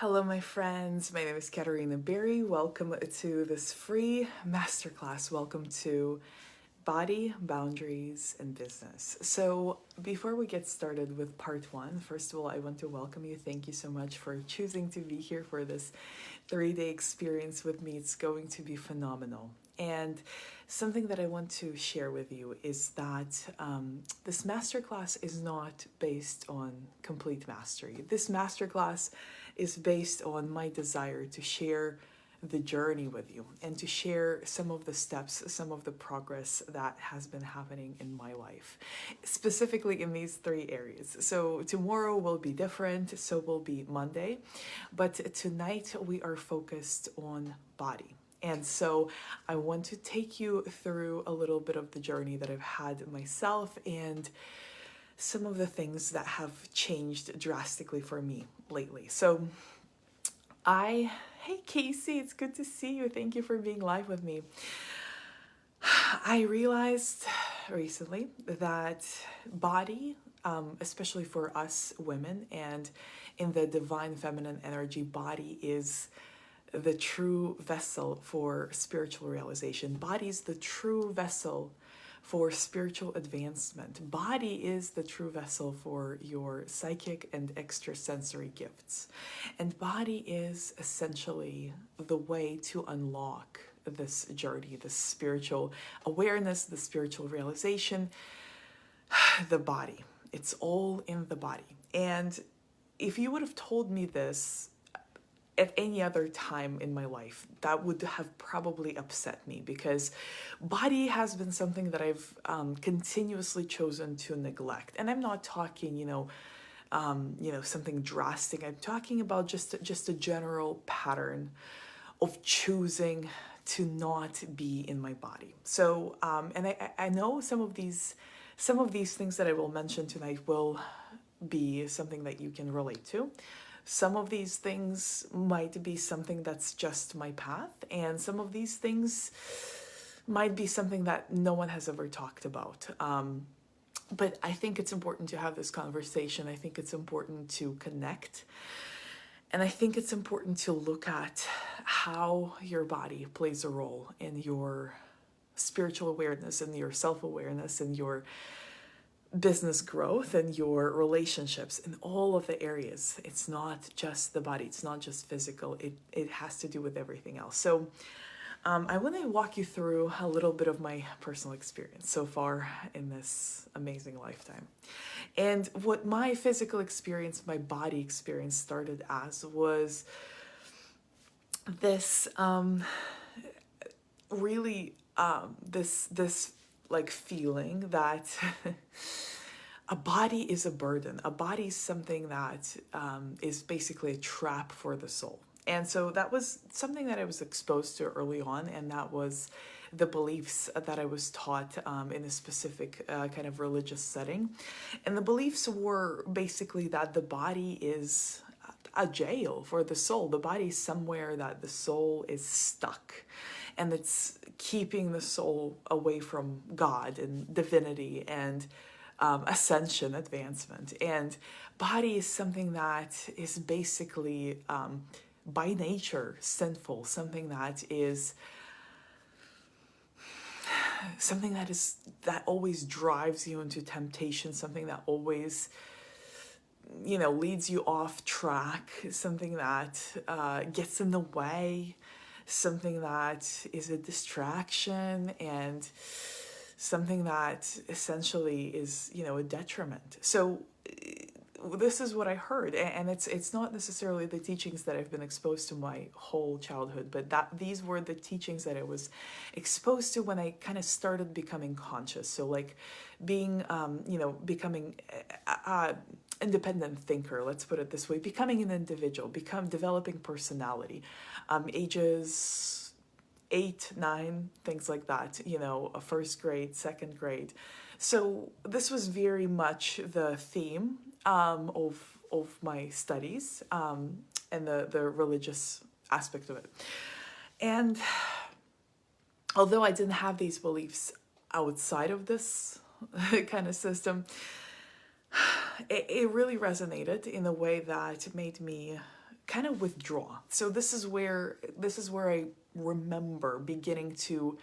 Hello, my friends. My name is Katerina Barrie. Welcome to this free masterclass. Welcome to Body, Boundaries, and Business. So, before we get started with part one, first of all, I want to welcome you. Thank you so much for choosing to be here for this 3-day experience with me. It's going to be phenomenal. And something that I want to share with you is that this masterclass is not based on complete mastery. This masterclass is based on my desire to share the journey with you and to share some of the steps, some of the progress that has been happening in my life, specifically in these 3 areas. So tomorrow will be different, so will be Monday, but tonight we are focused on body. And so I want to take you through a little bit of the journey that I've had myself and some of the things that have changed drastically for me lately. So hey Casey, it's good to see you. Thank you for being live with me. I realized recently that body, especially for us women and in the divine feminine energy, body is the true vessel for spiritual realization. Body is the true vessel for spiritual advancement. Body is the true vessel for your psychic and extrasensory gifts. And body is essentially the way to unlock this journey, the spiritual awareness, the spiritual realization, the body. It's all in the body. And if you would have told me this at any other time in my life, that would have probably upset me, because body has been something that I've continuously chosen to neglect. And I'm not talking, something drastic. I'm talking about just a general pattern of choosing to not be in my body. So, and I know some of these things that I will mention tonight will be something that you can relate to. Some of these things might be something that's just my path, and some of these things might be something that no one has ever talked about. But I think it's important to have this conversation. I think it's important to connect. And I think it's important to look at how your body plays a role in your spiritual awareness and your self-awareness and your business growth and your relationships in all of the areas. It's not just the body. It's not just physical. It has to do with everything else. So I want to walk you through a little bit of my personal experience so far in this amazing lifetime. And what my physical experience, my body experience started as was this this like feeling that a body is a burden. A body is something that is basically a trap for the soul. And so that was something that I was exposed to early on, and that was the beliefs that I was taught in a specific kind of religious setting. And the beliefs were basically that the body is a jail for the soul. The body is somewhere that the soul is stuck, and it's keeping the soul away from God and divinity and ascension, advancement. And body is something that is basically by nature sinful, something that always drives you into temptation, something that always leads you off track, something that gets in the way, something that is a distraction, and something that essentially is, a detriment. So this is what I heard, and it's not necessarily the teachings that I've been exposed to my whole childhood, but these were the teachings that I was exposed to when I kind of started becoming conscious. So like being, becoming independent thinker, let's put it this way, becoming an individual, developing personality, ages 8, 9, things like that, a first grade, second grade. So this was very much the theme of my studies and the religious aspect of it. And although I didn't have these beliefs outside of this kind of system, it really resonated in a way that made me kind of withdraw. So this is where I remember beginning to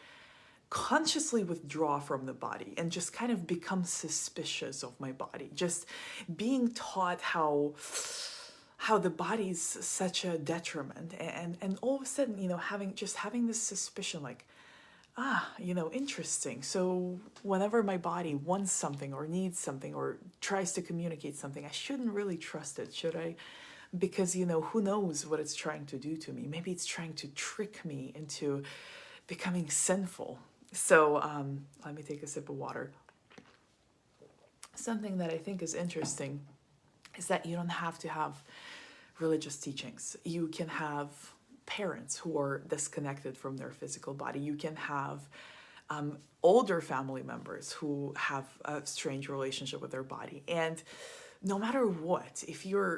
consciously withdraw from the body and just kind of become suspicious of my body, just being taught how the body's such a detriment, and all of a sudden, having this suspicion, like, interesting. So whenever my body wants something or needs something or tries to communicate something, I shouldn't really trust it, should I? Because, who knows what it's trying to do to me? Maybe it's trying to trick me into becoming sinful. So let me take a sip of water. Something that I think is interesting is that you don't have to have religious teachings. You can have parents who are disconnected from their physical body. You can have older family members who have a strange relationship with their body. And no matter what, if your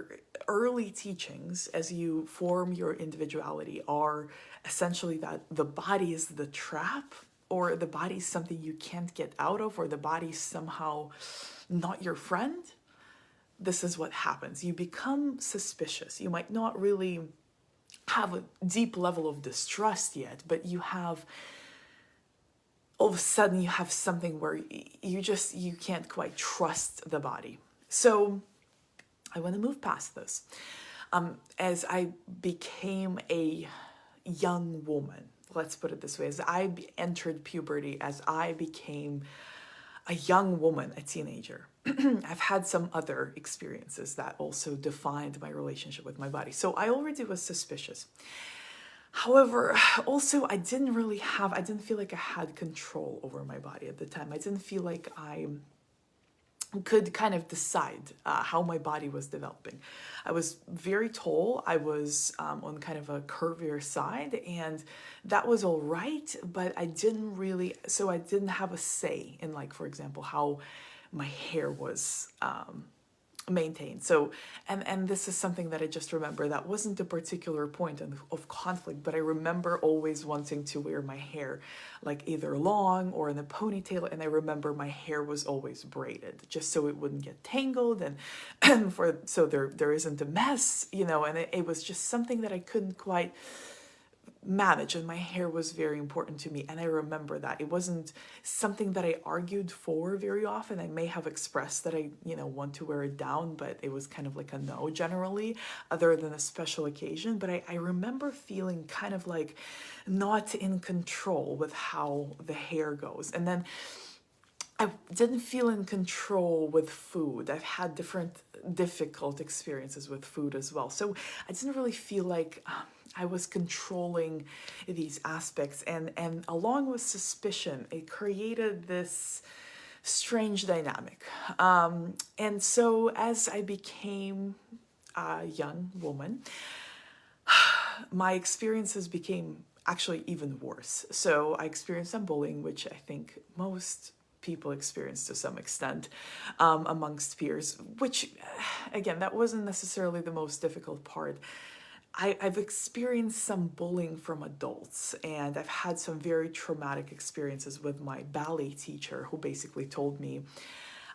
early teachings as you form your individuality are essentially that the body is the trap, or the body is something you can't get out of, or the body is somehow not your friend, this is what happens. You become suspicious. You might not really have a deep level of distrust yet, but you have, all of a sudden you have something where you can't quite trust the body. So I want to move past this. As I became a young woman, let's put it this way, as I entered puberty, as I became a young woman, a teenager, I've had some other experiences that also defined my relationship with my body. So I already was suspicious. However, also I didn't feel like I had control over my body at the time. I didn't feel like I could kind of decide how my body was developing. I was very tall. I was on kind of a curvier side, and that was all right, but I didn't have a say in, like, for example, how my hair was maintained. So, and this is something that I just remember that wasn't a particular point of conflict, but I remember always wanting to wear my hair like either long or in a ponytail, and I remember my hair was always braided just so it wouldn't get tangled and so there isn't a mess, and it was just something that I couldn't quite manage, and my hair was very important to me, and I remember that. It wasn't something that I argued for very often. I may have expressed that I want to wear it down, but it was kind of like a no generally, other than a special occasion. But I remember feeling kind of like not in control with how the hair goes. And then I didn't feel in control with food. I've had difficult experiences with food as well. So I didn't really feel like I was controlling these aspects, and along with suspicion, it created this strange dynamic. And so as I became a young woman, my experiences became actually even worse. So I experienced some bullying, which I think most people experience to some extent amongst peers, which, again, that wasn't necessarily the most difficult part. I've experienced some bullying from adults, and I've had some very traumatic experiences with my ballet teacher, who basically told me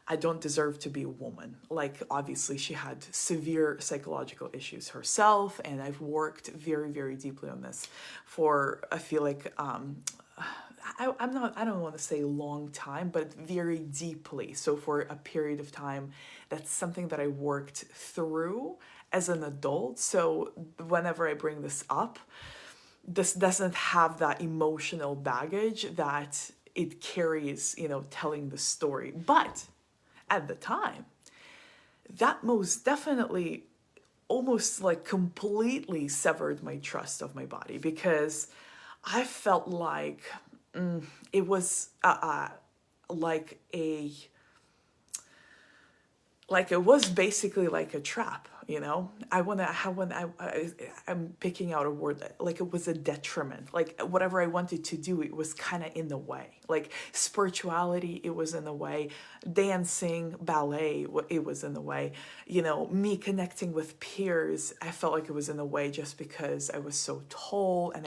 I don't deserve to be a woman. Like, obviously she had severe psychological issues herself, and I've worked very, very deeply on this for, I feel like, I don't want to say long time, but very deeply. So for a period of time, that's something that I worked through as an adult. So whenever I bring this up, this doesn't have that emotional baggage that it carries, telling the story. But at the time, that most definitely almost like completely severed my trust of my body, because I felt like it was like it was basically like a trap, I'm picking out a word, like it was a detriment. Like whatever I wanted to do, it was kind of in the way. Like spirituality, it was in the way. Dancing, ballet, it was in the way. Me connecting with peers, I felt like it was in the way just because I was so tall, and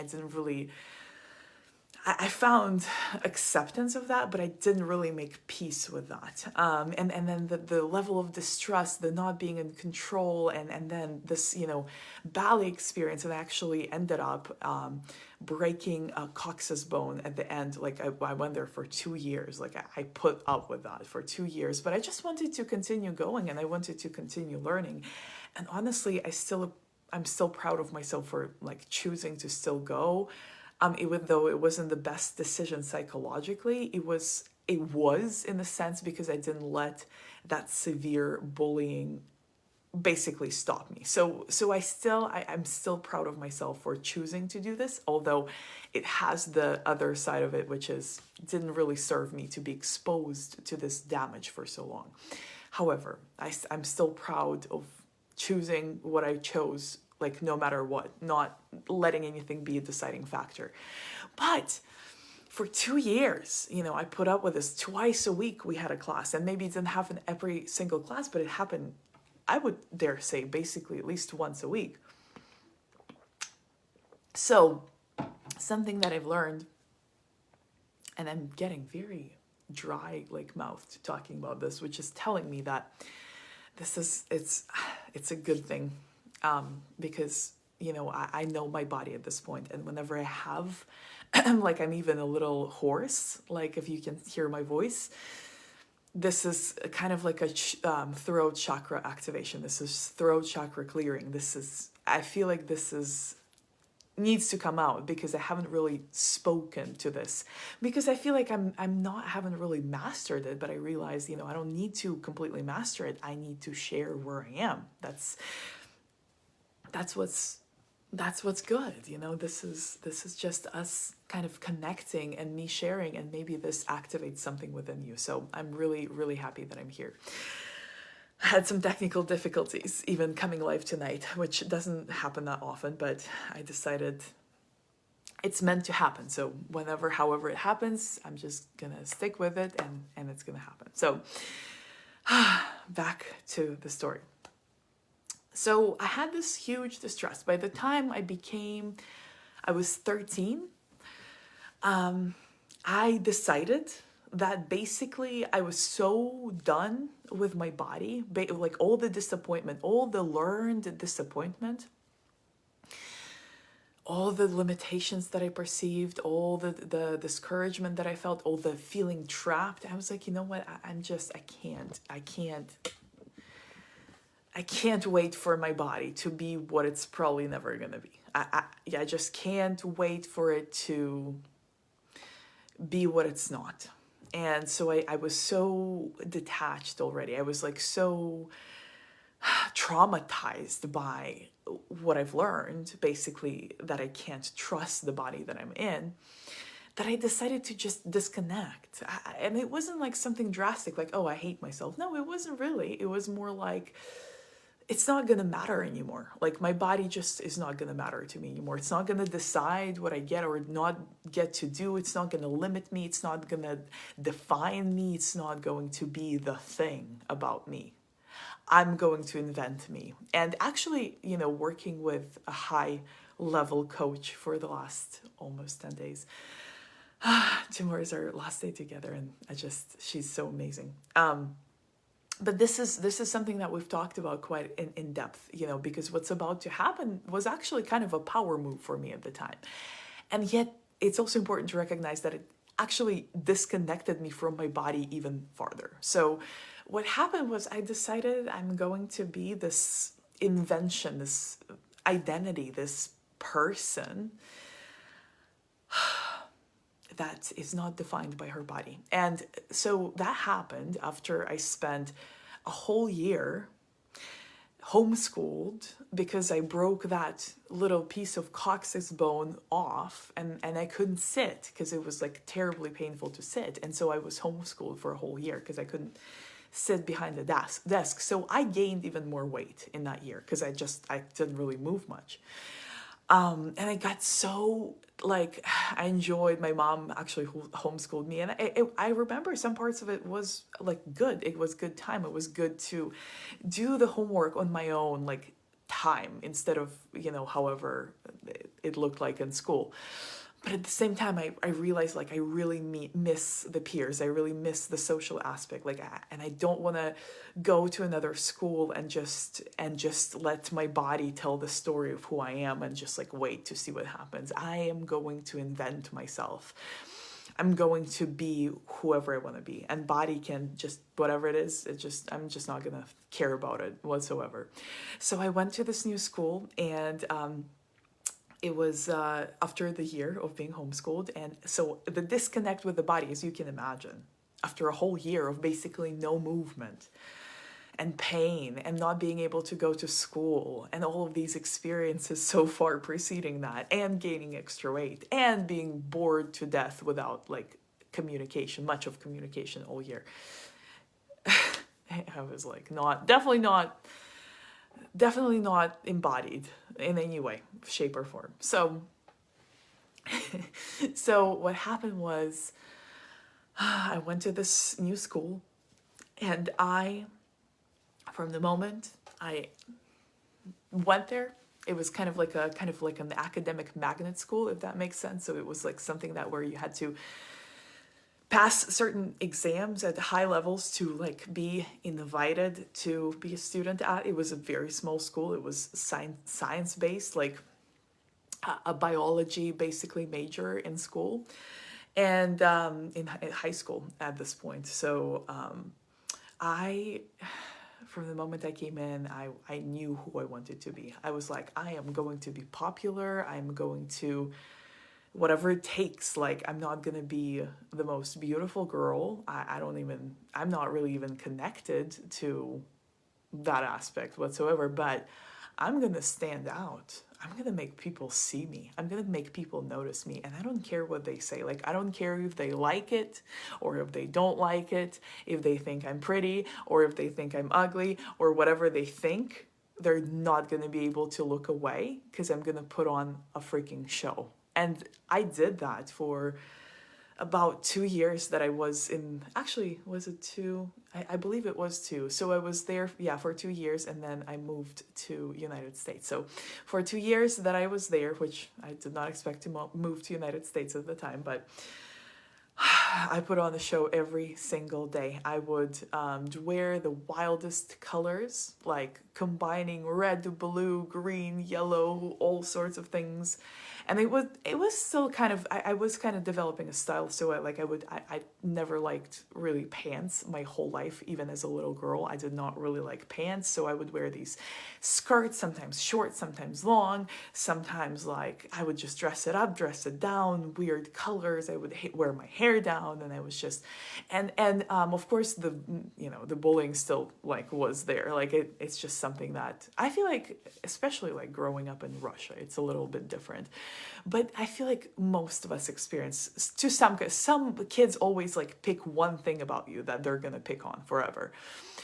I found acceptance of that, but I didn't really make peace with that. And then the level of distrust, the not being in control, and then this, ballet experience, and I actually ended up breaking a coccyx bone at the end. Like I went there for 2 years. Like I put up with that for 2 years, but I just wanted to continue going, and I wanted to continue learning. And honestly, I'm still proud of myself for like choosing to still go. Even though it wasn't the best decision psychologically, it was in a sense, because I didn't let that severe bullying basically stop me. So I'm still proud of myself for choosing to do this, although it has the other side of it, which is didn't really serve me to be exposed to this damage for so long. However, I'm still proud of choosing what I chose, like no matter what, not letting anything be a deciding factor. But for 2 years, I put up with this. Twice a week we had a class, and maybe it didn't happen every single class, but it happened, I would dare say, basically at least once a week. So something that I've learned, and I'm getting very dry like mouthed talking about this, which is telling me that it's a good thing, because I know my body at this point, and whenever I have like I'm even a little hoarse, like if you can hear my voice, this is kind of like a throat chakra activation. This is throat chakra clearing. I feel like this needs to come out, because I haven't really spoken to this, because I feel like haven't really mastered it. But I realize, I don't need to completely master it. I need to share where I am. That's what's good. This is just us kind of connecting and me sharing, and maybe this activates something within you. So I'm really, really happy that I'm here. I had some technical difficulties even coming live tonight, which doesn't happen that often, but I decided it's meant to happen. So however it happens, I'm just gonna stick with it, and it's gonna happen. So back to the story. So I had this huge distress. By the time I was 13, I decided that basically I was so done with my body, like all the disappointment, all the learned disappointment, all the limitations that I perceived, all the discouragement that I felt, all the feeling trapped. I was like, you know what? I can't wait for my body to be what it's probably never gonna be. I just can't wait for it to be what it's not. And so I was so detached already. I was like so traumatized by what I've learned, basically, that I can't trust the body that I'm in, that I decided to just disconnect. And it wasn't like something drastic, like, oh, I hate myself. No, it wasn't really. It was more like, it's not going to matter anymore. Like my body just is not going to matter to me anymore. It's not going to decide what I get or not get to do. It's not going to limit me. It's not going to define me. It's not going to be the thing about me. I'm going to invent me. And actually, working with a high level coach for the last almost 10 days. Tomorrow is our last day together, and she's so amazing. But this is something that we've talked about quite in depth, because what's about to happen was actually kind of a power move for me at the time. And yet it's also important to recognize that it actually disconnected me from my body even farther. So what happened was I decided I'm going to be this invention, this identity, this person that is not defined by her body. And so that happened after I spent a whole year homeschooled, because I broke that little piece of coccyx bone off, and I couldn't sit because it was like terribly painful to sit. And so I was homeschooled for a whole year because I couldn't sit behind the desk. So I gained even more weight in that year because I didn't really move much. And I got so, like, I enjoyed, my mom actually homeschooled me, and I remember some parts of it was like good. It was good time. It was good to do the homework on my own, like, time, instead of, however it looked like in school. but at the same time, I realized like I really miss the peers. I really miss the social aspect. Like, and I don't want to go to another school and just let my body tell the story of who I am and just like wait to see what happens. I am going to invent myself. I'm going to be whoever I want to be, and body can just whatever it is. I'm just not gonna care about it whatsoever. So I went to this new school, and it was after the year of being homeschooled, and so the disconnect with the body, as you can imagine, after a whole year of basically no movement and pain and not being able to go to school and all of these experiences so far preceding that, and gaining extra weight and being bored to death without like communication, much of communication all year. I was like definitely not embodied in any way, shape or form. So so what happened was I went to this new school, and from the moment I went there, it was kind of like an academic magnet school, if that makes sense. So it was like something that where you had to pass certain exams at high levels to like be invited to be a student at. It was a very small school. It was science based, like a biology basically major in school, and in high school at this point. So from the moment I came in, I knew who I wanted to be. I was like, I am going to be popular. I'm going to, whatever it takes. Like, I'm not going to be the most beautiful girl. I'm not really even connected to that aspect whatsoever, but I'm going to stand out. I'm going to make people see me. I'm going to make people notice me. And I don't care what they say. Like, I don't care if they like it or if they don't like it, if they think I'm pretty or if they think I'm ugly or whatever they think. They're not going to be able to look away because I'm going to put on a freaking show. And I did that for about 2 years that I was in. Actually, was it 2? I believe it was 2. So I was there, for 2 years, and then I moved to United States. So for 2 years that I was there, which I did not expect to move to United States at the time, but I put on the show every single day. I would wear the wildest colors, like combining red, blue, green, yellow, all sorts of things. And it was still kind of, I was kind of developing a style. So I never liked really pants my whole life, even as a little girl. I did not really like pants. So I would wear these skirts, sometimes short, sometimes long, sometimes like I would just dress it up, dress it down, weird colors. I would wear my hair down, and I was just, and of course the bullying still like was there. Like it's just something that I feel like, especially like growing up in Russia, it's a little bit different. But I feel like most of us experience, to some kids always like pick one thing about you that they're gonna pick on forever.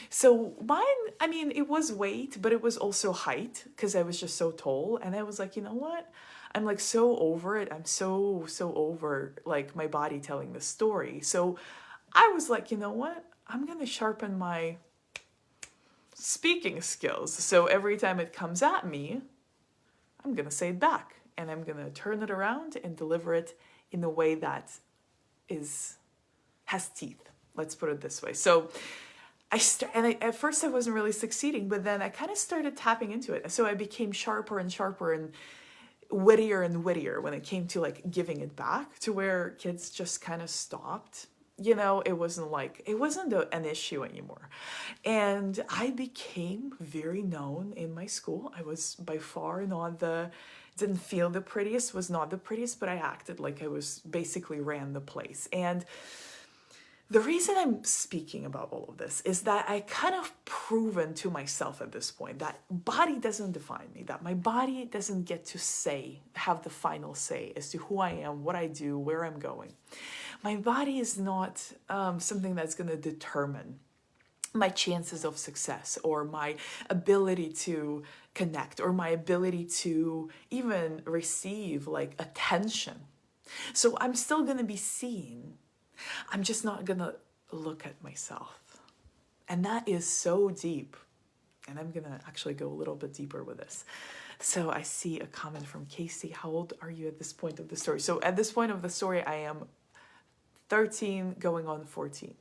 So mine, I mean, it was weight, but it was also height, because I was just so tall. And I was like, you know what? I'm like so over it. I'm so over like my body telling the story. So I was like, you know what? I'm gonna sharpen my speaking skills. So every time it comes at me, I'm gonna say it back. And I'm going to turn it around and deliver it in a way that has teeth. Let's put it this way. So at first I wasn't really succeeding, but then I kind of started tapping into it. So I became sharper and sharper and wittier when it came to like giving it back, to where kids just kind of stopped. It wasn't an issue anymore. And I became very known in my school. I was by far didn't feel the prettiest, was not the prettiest, but I acted like I was, basically ran the place. And the reason I'm speaking about all of this is that I kind of proven to myself at this point that body doesn't define me, that my body doesn't get to have the final say as to who I am, what I do, where I'm going. My body is not something that's going to determine my chances of success, or my ability to connect, or my ability to even receive like attention. So I'm still going to be seen. I'm just not going to look at myself. And that is so deep. And I'm gonna actually go a little bit deeper with this. So I see a comment from Casey. How old are you at this point of the story? So at this point of the story, I am 13 going on 14.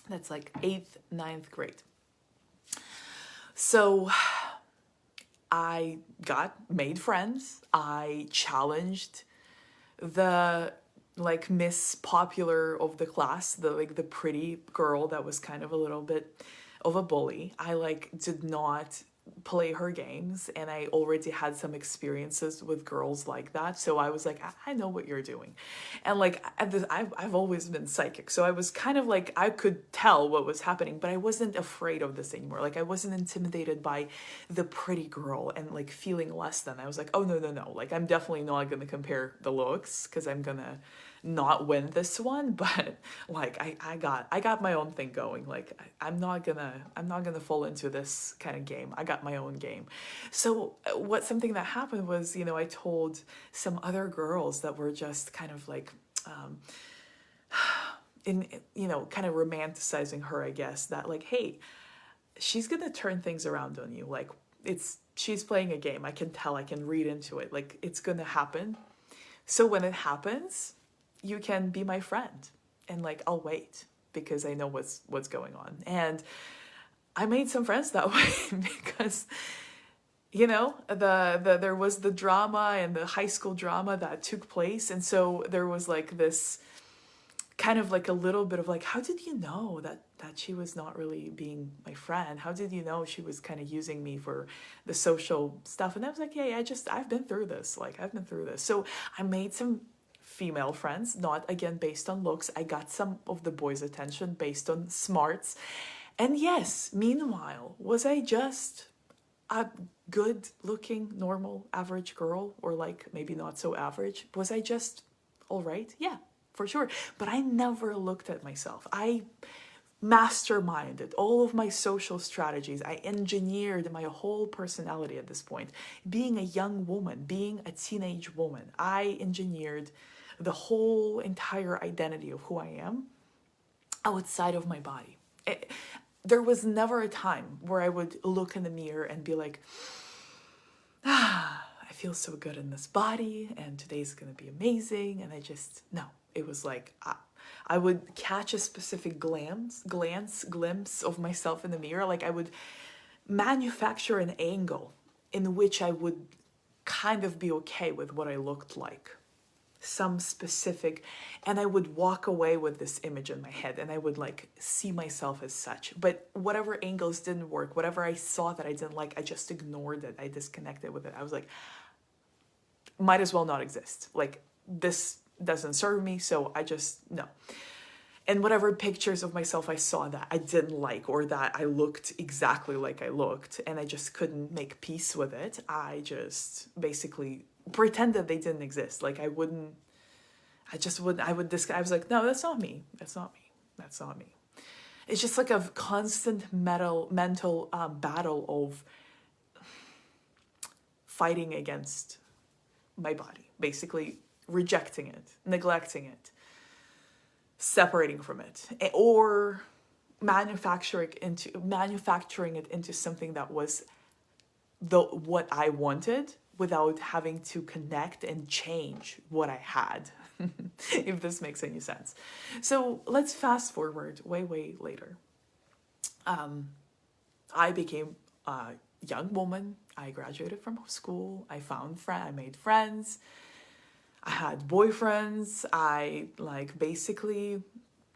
That's like 8th, 9th grade. So I made friends. I challenged the like Miss Popular of the class, the pretty girl that was kind of a little bit of a bully. I like did not play her games, and I already had some experiences with girls like that, so I was like, I know what you're doing. And like I've always been psychic, so I was kind of like, I could tell what was happening, but I wasn't afraid of this anymore. Like I wasn't intimidated by the pretty girl and like feeling less than. I was like, oh no, like I'm definitely not gonna compare the looks, because I'm gonna not win this one. But like I got my own thing going. Like I'm not gonna fall into this kind of game. I got my own game. So something that happened was, I told some other girls that were just kind of like kind of romanticizing her, I guess, that like, hey, she's gonna turn things around on you. Like she's playing a game. I can tell, I can read into it. Like it's gonna happen. So when it happens, you can be my friend, and like I'll wait, because I know what's going on. And I made some friends that way because there was the drama and the high school drama that took place, and so there was like this kind of like a little bit of like, how did you know that she was not really being my friend? How did you know she was kind of using me for the social stuff? And I was like, hey, I've been through this. Like I've been through this. So I made some female friends, not again based on looks. I got some of the boys' attention based on smarts. And yes, meanwhile, was I just a good looking, normal, average girl? Or like maybe not so average? Was I just all right? Yeah, for sure. But I never looked at myself. I masterminded all of my social strategies. I engineered my whole personality at this point. Being a young woman, being a teenage woman, I engineered the whole entire identity of who I am outside of my body. There was never a time where I would look in the mirror and be like, I feel so good in this body, and today's gonna be amazing. And no, it was like, I would catch a specific glimpse of myself in the mirror. Like I would manufacture an angle in which I would kind of be okay with what I looked like. Some specific, and I would walk away with this image in my head, and I would like see myself as such. But whatever angles didn't work, whatever I saw that I didn't like, I just ignored it. I disconnected with it. I was like, might as well not exist. Like this doesn't serve me, so I just, no. And whatever pictures of myself I saw that I didn't like, or that I looked exactly like I looked, and I just couldn't make peace with it, I just basically pretended they didn't exist. Like I would was like, no, that's not me. That's not me. It's just like a constant mental battle of fighting against my body, basically rejecting it, neglecting it, separating from it, or manufacturing it into something that was what I wanted, without having to connect and change what I had, if this makes any sense. So let's fast forward way later. I became a young woman. I graduated from school. I made friends. I had boyfriends. I like basically,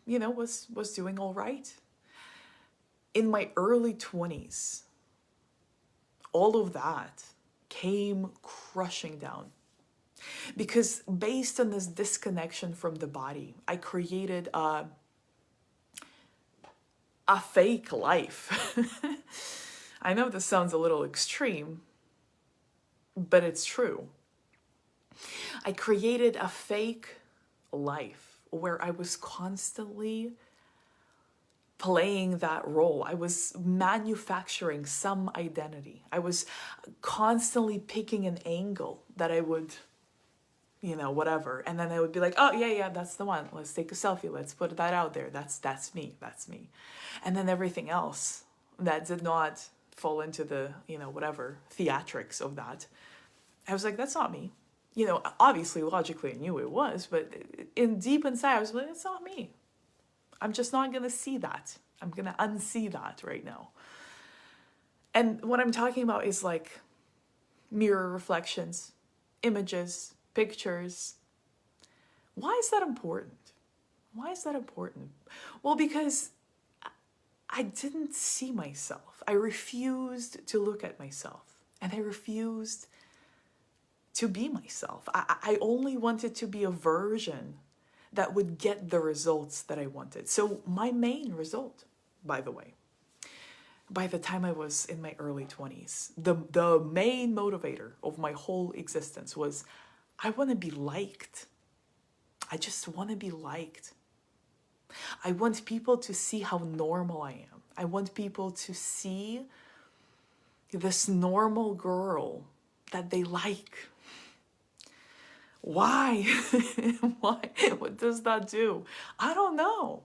was doing all right. In my early 20s, all of that came crushing down, because based on this disconnection from the body, I created a fake life. I know this sounds a little extreme, but it's true. I created a fake life where I was constantly playing that role. I was manufacturing some identity. I was constantly picking an angle that I would, whatever. And then I would be like, oh yeah, that's the one. Let's take a selfie. Let's put that out there. That's me. That's me. And then everything else that did not fall into the, whatever theatrics of that, I was like, that's not me. Obviously, logically, I knew it was, but deep inside, I was like, it's not me. I'm just not going to see that. I'm going to unsee that right now. And what I'm talking about is like mirror reflections, images, pictures. Why is that important? Why is that important? Well, because I didn't see myself. I refused to look at myself, and I refused to be myself. I only wanted to be a version that would get the results that I wanted. So my main result, by the way, by the time I was in my early 20s, the main motivator of my whole existence was, I want to be liked. I just want to be liked. I want people to see how normal I am. I want people to see this normal girl that they like. Why? Why? What does that do? I don't know.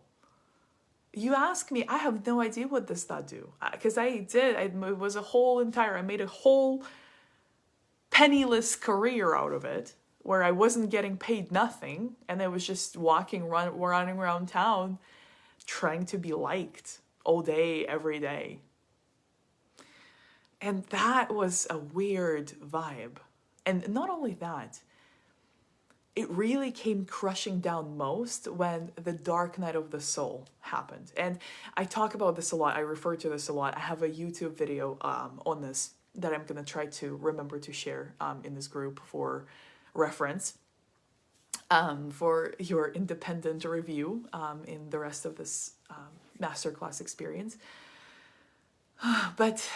You ask me, I have no idea what does that do. Because it was I made a whole penniless career out of it, where I wasn't getting paid nothing, and I was just running around town trying to be liked all day, every day. And that was a weird vibe. And not only that, it really came crushing down most when the dark night of the soul happened. And I talk about this a lot. I refer to this a lot. I have a YouTube video on this that I'm going to try to remember to share in this group for reference, for your independent review in the rest of this masterclass experience. But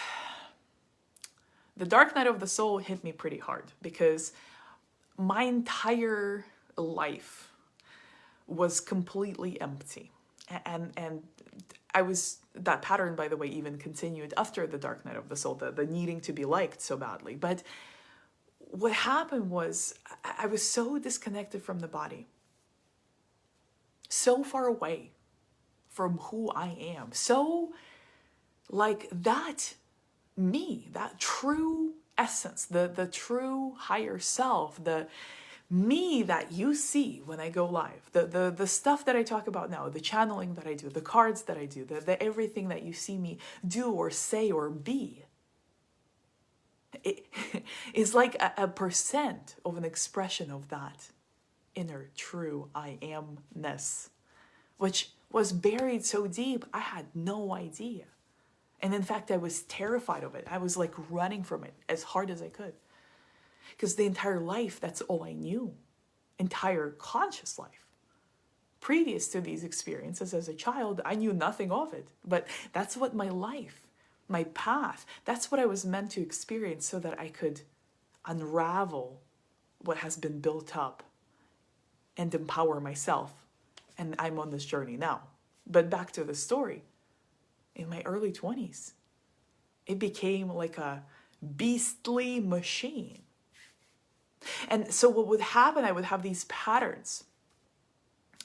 the dark night of the soul hit me pretty hard, because my entire life was completely empty. And that pattern, by the way, even continued after the dark night of the soul, the needing to be liked so badly. But what happened was, I was so disconnected from the body, so far away from who I am, so like that me, that true essence, the true higher self, the me that you see when I go live, the stuff that I talk about now, the channeling that I do, the cards that I do, the everything that you see me do or say or be, it is like a percent of an expression of that inner true I amness, which was buried so deep I had no idea. And in fact, I was terrified of it. I was like running from it as hard as I could. Because the entire life, that's all I knew. Entire conscious life. Previous to these experiences as a child, I knew nothing of it. But that's what my life, my path, that's what I was meant to experience, so that I could unravel what has been built up and empower myself. And I'm on this journey now. But back to the story. In my early 20s, it became like a beastly machine. And so what would happen, I would have these patterns.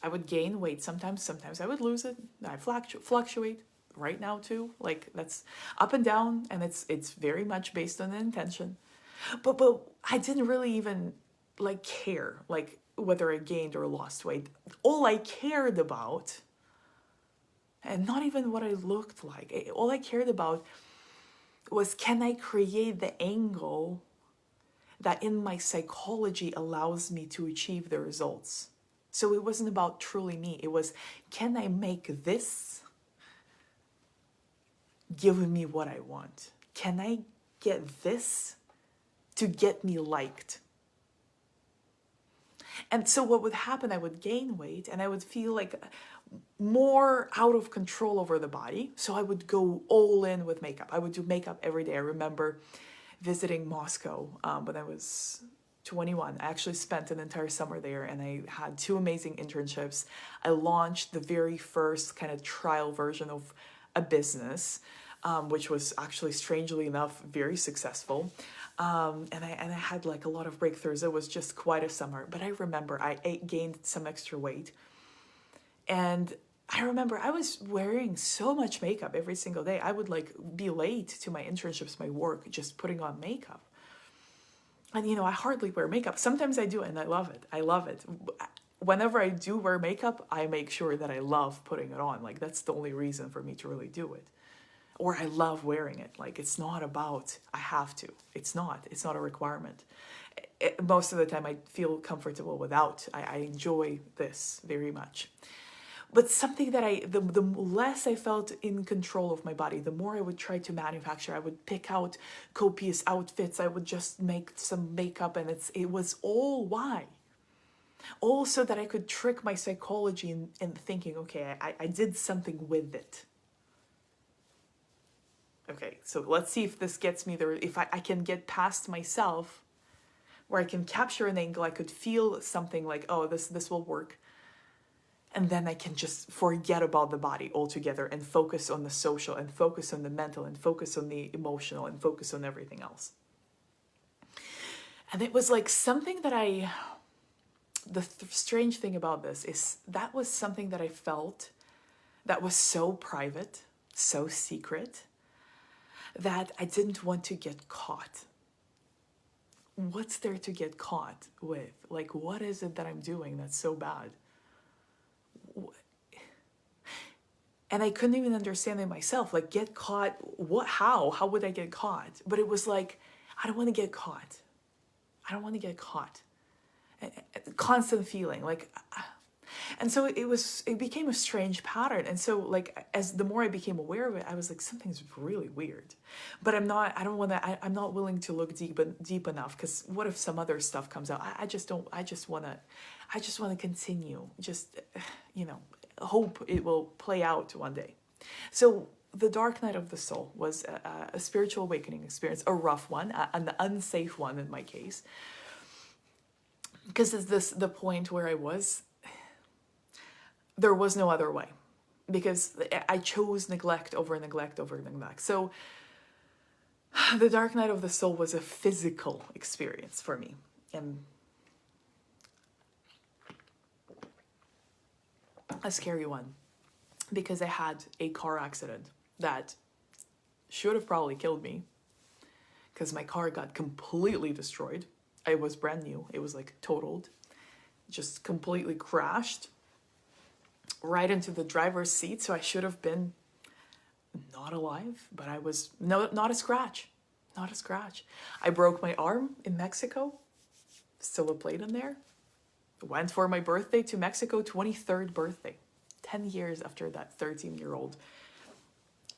I would gain weight sometimes I would lose it. I fluctuate right now too. Like, that's up and down, and it's very much based on the intention. But I didn't really even like care like whether I gained or lost weight. All I cared about, and not even what I looked like, all I cared about was, can I create the angle that in my psychology allows me to achieve the results? So it wasn't about truly me. It was, can I make this give me what I want? Can I get this to get me liked? And so what would happen, I would gain weight and I would feel like more out of control over the body. So I would go all in with makeup. I would do makeup every day. I remember visiting Moscow when I was 21. I actually spent an entire summer there, and I had 2 amazing internships. I launched the very first kind of trial version of a business. which was actually, strangely enough, very successful. And I had like a lot of breakthroughs. It was just quite a summer. But I remember I gained some extra weight. And I remember I was wearing so much makeup every single day. I would like be late to my internships, my work, just putting on makeup. And I hardly wear makeup. Sometimes I do, and I love it. I love it. Whenever I do wear makeup, I make sure that I love putting it on. Like, that's the only reason for me to really do it. Or I love wearing it. Like, it's not about, I have to. It's not a requirement. Most of the time I feel comfortable without. I enjoy this very much. But something that the less I felt in control of my body, the more I would try to manufacture. I would pick out copious outfits. I would just make some makeup, and it was all why? All so that I could trick my psychology in thinking, okay, I did something with it. Okay, so let's see if this gets me there. If I can get past myself, where I can capture an angle, I could feel something like, oh, this will work. And then I can just forget about the body altogether and focus on the social and focus on the mental and focus on the emotional and focus on everything else. And it was like something that the strange thing about this is that was something that I felt that was so private, so secret, that I didn't want to get caught. What's there to get caught with? Like, what is it that I'm doing that's so bad? And I couldn't even understand it myself. Like, get caught, what, how would I get caught? But it was like, I don't want to get caught. I don't want to get caught. Constant feeling like, and so it became a strange pattern. And so like, as the more I became aware of it, I was like, something's really weird. But I'm not willing to look deep enough, because what if some other stuff comes out? I just want to continue, hope it will play out one day. So the dark night of the soul was a spiritual awakening experience, a rough one, an unsafe one in my case, because it's the point where there was no other way, because I chose neglect over neglect over neglect. So the dark night of the soul was a physical experience for me, and a scary one, because I had a car accident that should have probably killed me, because my car got completely destroyed. It was brand new. It was like totaled, just completely crashed right into the driver's seat. So I should have been not alive, but I was not a scratch. I broke my arm in Mexico, still a plate in there. Went for my birthday to Mexico, 23rd birthday, 10 years after that 13-year-old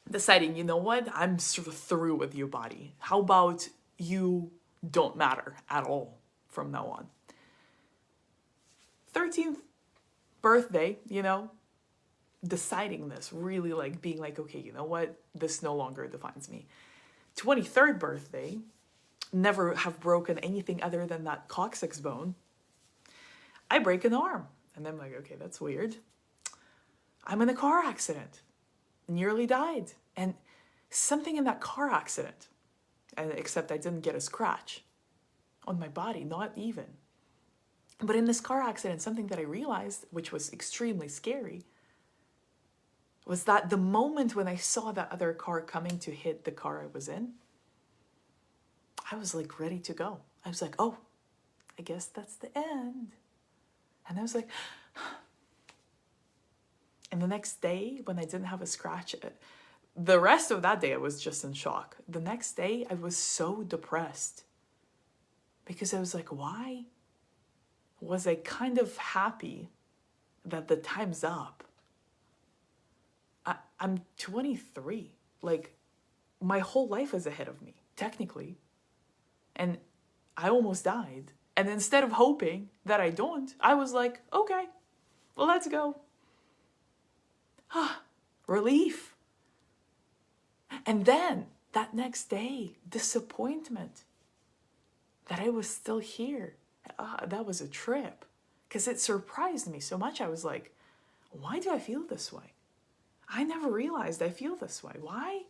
deciding, you know what, I'm sort of through with you, body. How about you don't matter at all from now on? 13th birthday, deciding this, really like being like, okay, you know what, this no longer defines me. 23rd birthday, never have broken anything other than that coccyx bone. I break an arm. And I'm like, okay, that's weird. I'm in a car accident. Nearly died. And something in that car accident, and except I didn't get a scratch on my body, not even. But in this car accident, something that I realized, which was extremely scary, was that the moment when I saw that other car coming to hit the car I was in, I was like ready to go. I was like, oh, I guess that's the end. And I was like, and the next day when I didn't have a scratch, the rest of that day I was just in shock. The next day I was so depressed, because I was like, why was I kind of happy that the time's up? I'm 23. Like, my whole life is ahead of me, technically. And I almost died. And instead of hoping that I don't, I was like, okay, well, let's go. Relief. And then that next day, disappointment that I was still here. That was a trip, because it surprised me so much. I was like, why do I feel this way? I never realized I feel this way. Why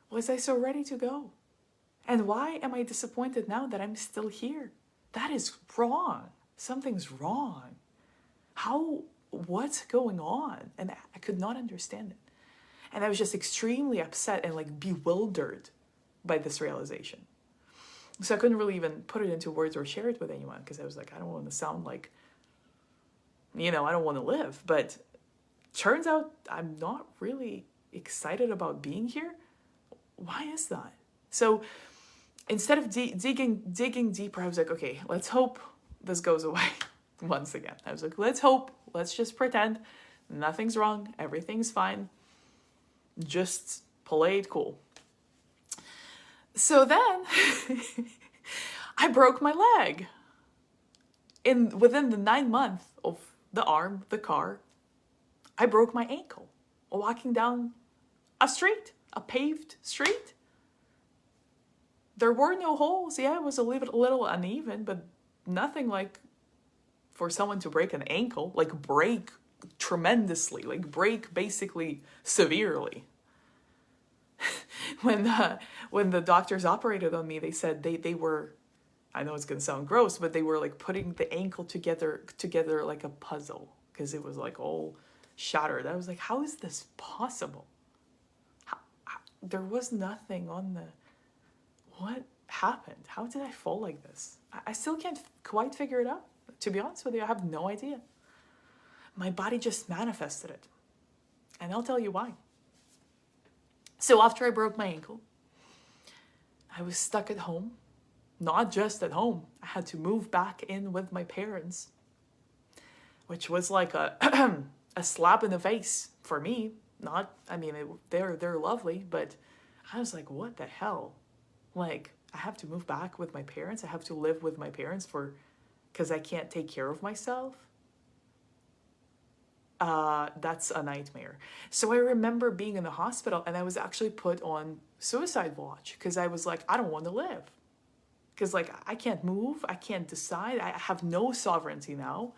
was I so ready to go? And why am I disappointed now that I'm still here? That is wrong. Something's wrong. What's going on? And I could not understand it. And I was just extremely upset and like bewildered by this realization. So I couldn't really even put it into words or share it with anyone because I was like, I don't want to sound like, I don't want to live. But turns out I'm not really excited about being here. Why is that? So instead of digging deeper, I was like, okay, let's hope this goes away once again. I was like, let's hope, let's just pretend nothing's wrong, everything's fine. Just play it cool. So then I broke my leg. Within the 9 months of the car, I broke my ankle walking down a paved street. There were no holes. Yeah, it was a little uneven, but nothing like for someone to break an ankle, like break tremendously, like break basically severely. When the doctors operated on me, they said they were, I know it's gonna sound gross, but they were like putting the ankle together like a puzzle because it was like all shattered. I was like, how is this possible? There was nothing on the... What happened? How did I fall like this? I still can't quite figure it out. To be honest with you, I have no idea. My body just manifested it. And I'll tell you why. So after I broke my ankle, I was stuck at home. Not just at home. I had to move back in with my parents, which was like a slap in the face for me. They're lovely, but I was like, what the hell? Like, I have to move back with my parents. I have to live with my parents because I can't take care of myself. That's a nightmare. So I remember being in the hospital and I was actually put on suicide watch because I was like, I don't want to live. Because like, I can't move. I can't decide. I have no sovereignty now.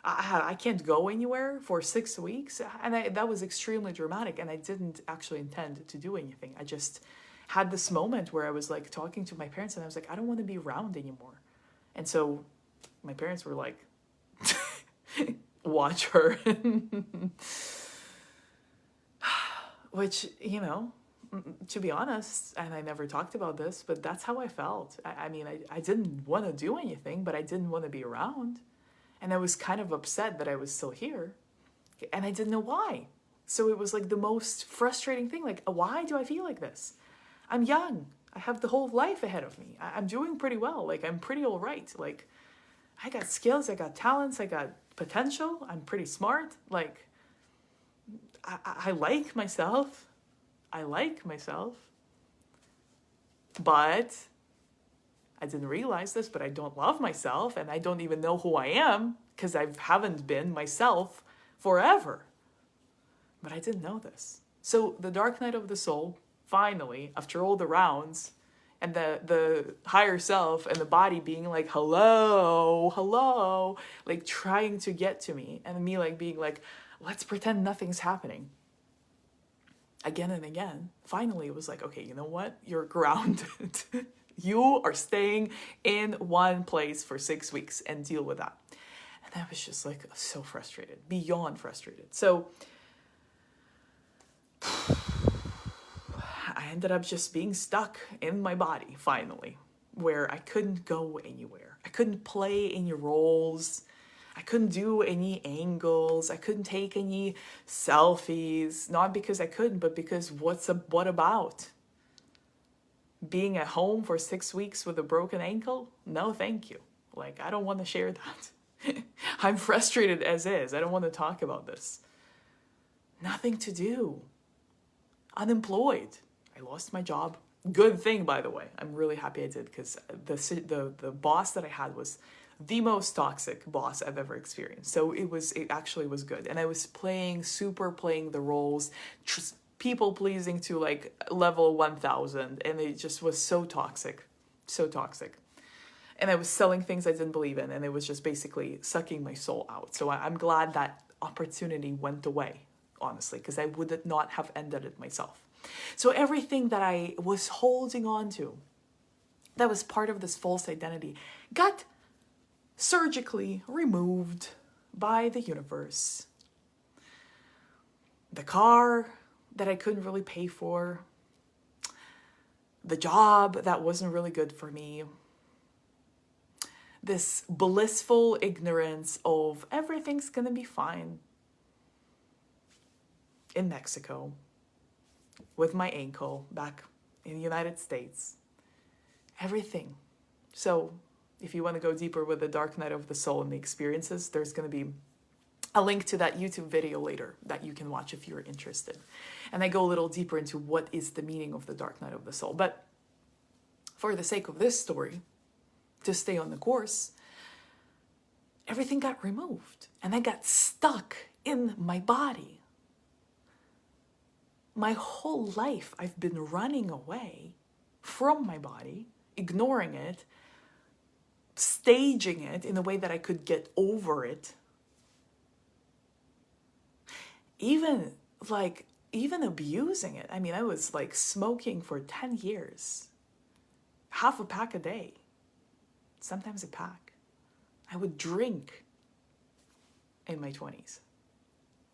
I can't go anywhere for 6 weeks. And that was extremely dramatic. And I didn't actually intend to do anything. I just had this moment where I was like talking to my parents and I was like, I don't want to be around anymore. And so my parents were like, watch her. Which, to be honest, and I never talked about this, but that's how I felt. I didn't want to do anything, but I didn't want to be around. And I was kind of upset that I was still here. And I didn't know why. So it was like the most frustrating thing. Like, why do I feel like this? I'm young. I have the whole life ahead of me. I'm doing pretty well. Like, I'm pretty all right. Like, I got skills, I got talents, I got potential. I'm pretty smart. Like, I like myself. I like myself. But I didn't realize this, but I don't love myself and I don't even know who I am because I haven't been myself forever. But I didn't know this. So the dark night of the soul, finally, after all the rounds, and the higher self and the body being like, hello, like trying to get to me, and me like being like, let's pretend nothing's happening. Again and again, finally it was like, okay, you know what? You're grounded. You are staying in one place for 6 weeks and deal with that. And I was just like so frustrated, beyond frustrated. So I ended up just being stuck in my body, finally, where I couldn't go anywhere. I couldn't play any roles. I couldn't do any angles. I couldn't take any selfies. Not because I couldn't, but because what about? Being at home for 6 weeks with a broken ankle? No, thank you. Like, I don't want to share that. I'm frustrated as is. I don't want to talk about this. Nothing to do. Unemployed. I lost my job. Good thing, by the way. I'm really happy I did because the boss that I had was the most toxic boss I've ever experienced. So it actually was good. And I was playing the roles, people pleasing to like level 1000. And it just was so toxic. And I was selling things I didn't believe in. And it was just basically sucking my soul out. So I'm glad that opportunity went away, honestly, because I would not have ended it myself. So everything that I was holding on to, that was part of this false identity, got surgically removed by the universe. The car that I couldn't really pay for, the job that wasn't really good for me, this blissful ignorance of everything's gonna be fine in Mexico with my ankle back in the United States. Everything. So if you want to go deeper with the dark night of the soul and the experiences, there's going to be a link to that YouTube video later that you can watch if you're interested. And I go a little deeper into what is the meaning of the dark night of the soul. But for the sake of this story, to stay on the course, everything got removed and I got stuck in my body. My whole life I've been running away from my body, ignoring it, staging it in a way that I could get over it. Even abusing it. I mean, I was like smoking for 10 years. Half a pack a day. Sometimes a pack. I would drink in my 20s.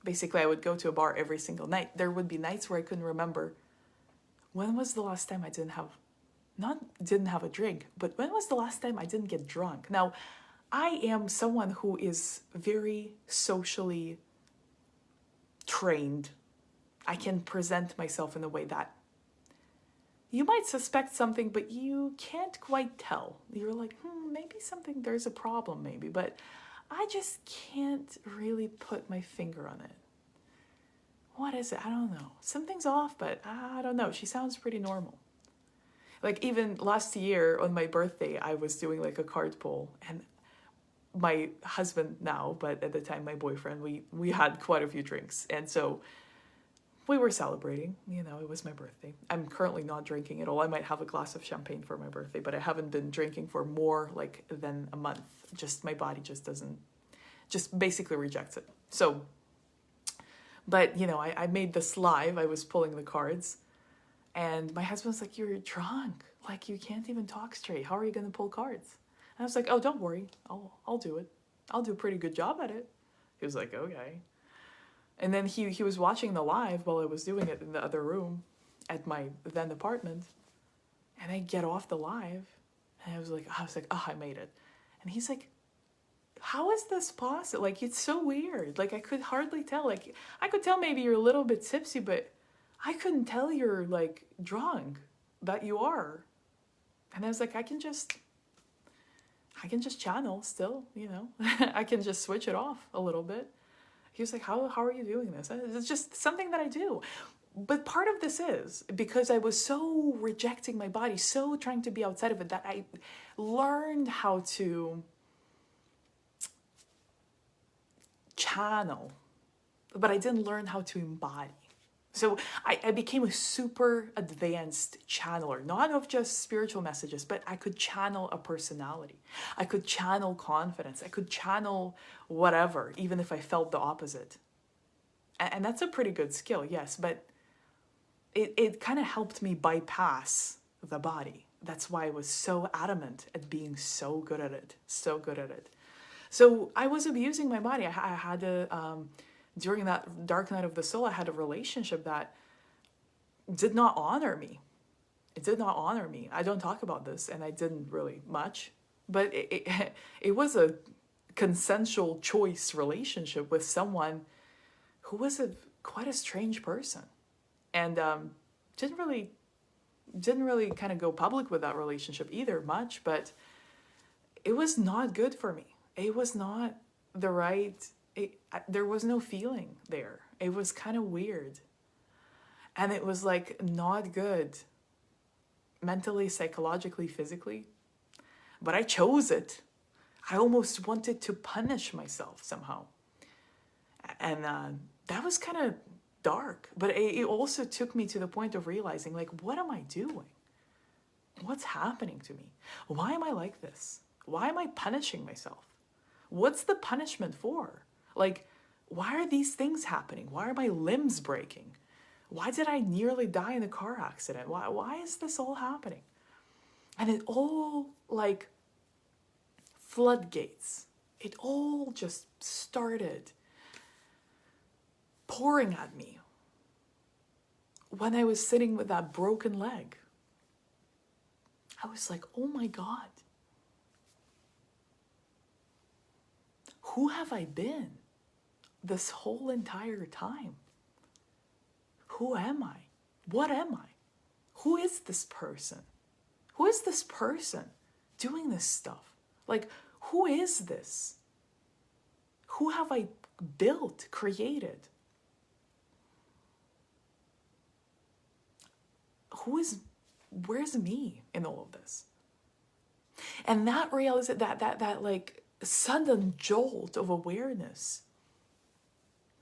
Basically, I would go to a bar every single night. There would be nights where I couldn't remember when was the last time I didn't have a drink, but when was the last time I didn't get drunk? Now, I am someone who is very socially trained. I can present myself in a way that you might suspect something, but you can't quite tell. You're like, maybe there's a problem maybe, but I just can't really put my finger on it. What is it? I don't know. Something's off, but I don't know. She sounds pretty normal. Like even last year on my birthday, I was doing like a card pull, and my husband now, but at the time my boyfriend, we had quite a few drinks. And so we were celebrating, it was my birthday. I'm currently not drinking at all. I might have a glass of champagne for my birthday, but I haven't been drinking for more than a month. Just my body just basically rejects it. So, but I made this live, I was pulling the cards, and my husband's like, you're drunk. Like, you can't even talk straight. How are you going to pull cards? And I was like, oh, don't worry. I'll do it. I'll do a pretty good job at it. He was like, okay. And then he was watching the live while I was doing it in the other room at my then apartment. And I get off the live, and I was like, oh, I made it. And he's like, how is this possible? Like, it's so weird. Like, I could hardly tell. Like, I could tell maybe you're a little bit tipsy, but I couldn't tell you're like drunk, that you are. And I was like, I can just channel still, I can just switch it off a little bit. He was like, how are you doing this? It's just something that I do. But part of this is because I was so rejecting my body, so trying to be outside of it, that I learned how to channel, but I didn't learn how to embody. So I became a super advanced channeler, not of just spiritual messages, but I could channel a personality. I could channel confidence. I could channel whatever, even if I felt the opposite. And that's a pretty good skill, yes, but it kind of helped me bypass the body. That's why I was so adamant at being so good at it, so good at it. So I was abusing my body. I had during that dark night of the soul, I had a relationship that did not honor me. It did not honor me. I don't talk about this, and I didn't really much, but it was a consensual choice relationship with someone who was quite a strange person, and didn't really kind of go public with that relationship either much, but it was not good for me. It was not the right. There was no feeling there. It was kind of weird. And it was like not good mentally, psychologically, physically. But I chose it. I almost wanted to punish myself somehow. And that was kind of dark. But it also took me to the point of realizing, like, what am I doing? What's happening to me? Why am I like this? Why am I punishing myself? What's the punishment for? Like, why are these things happening? Why are my limbs breaking? Why did I nearly die in a car accident? Why is this all happening? And it all like floodgates. It all just started pouring at me when I was sitting with that broken leg. I was like, oh my God. Who have I been this whole entire time? Who am I? What am I? Who is this person? Who is this person doing this stuff? Like, who is this? Who have I built, created? Where's me in all of this? And that realization, that like sudden jolt of awareness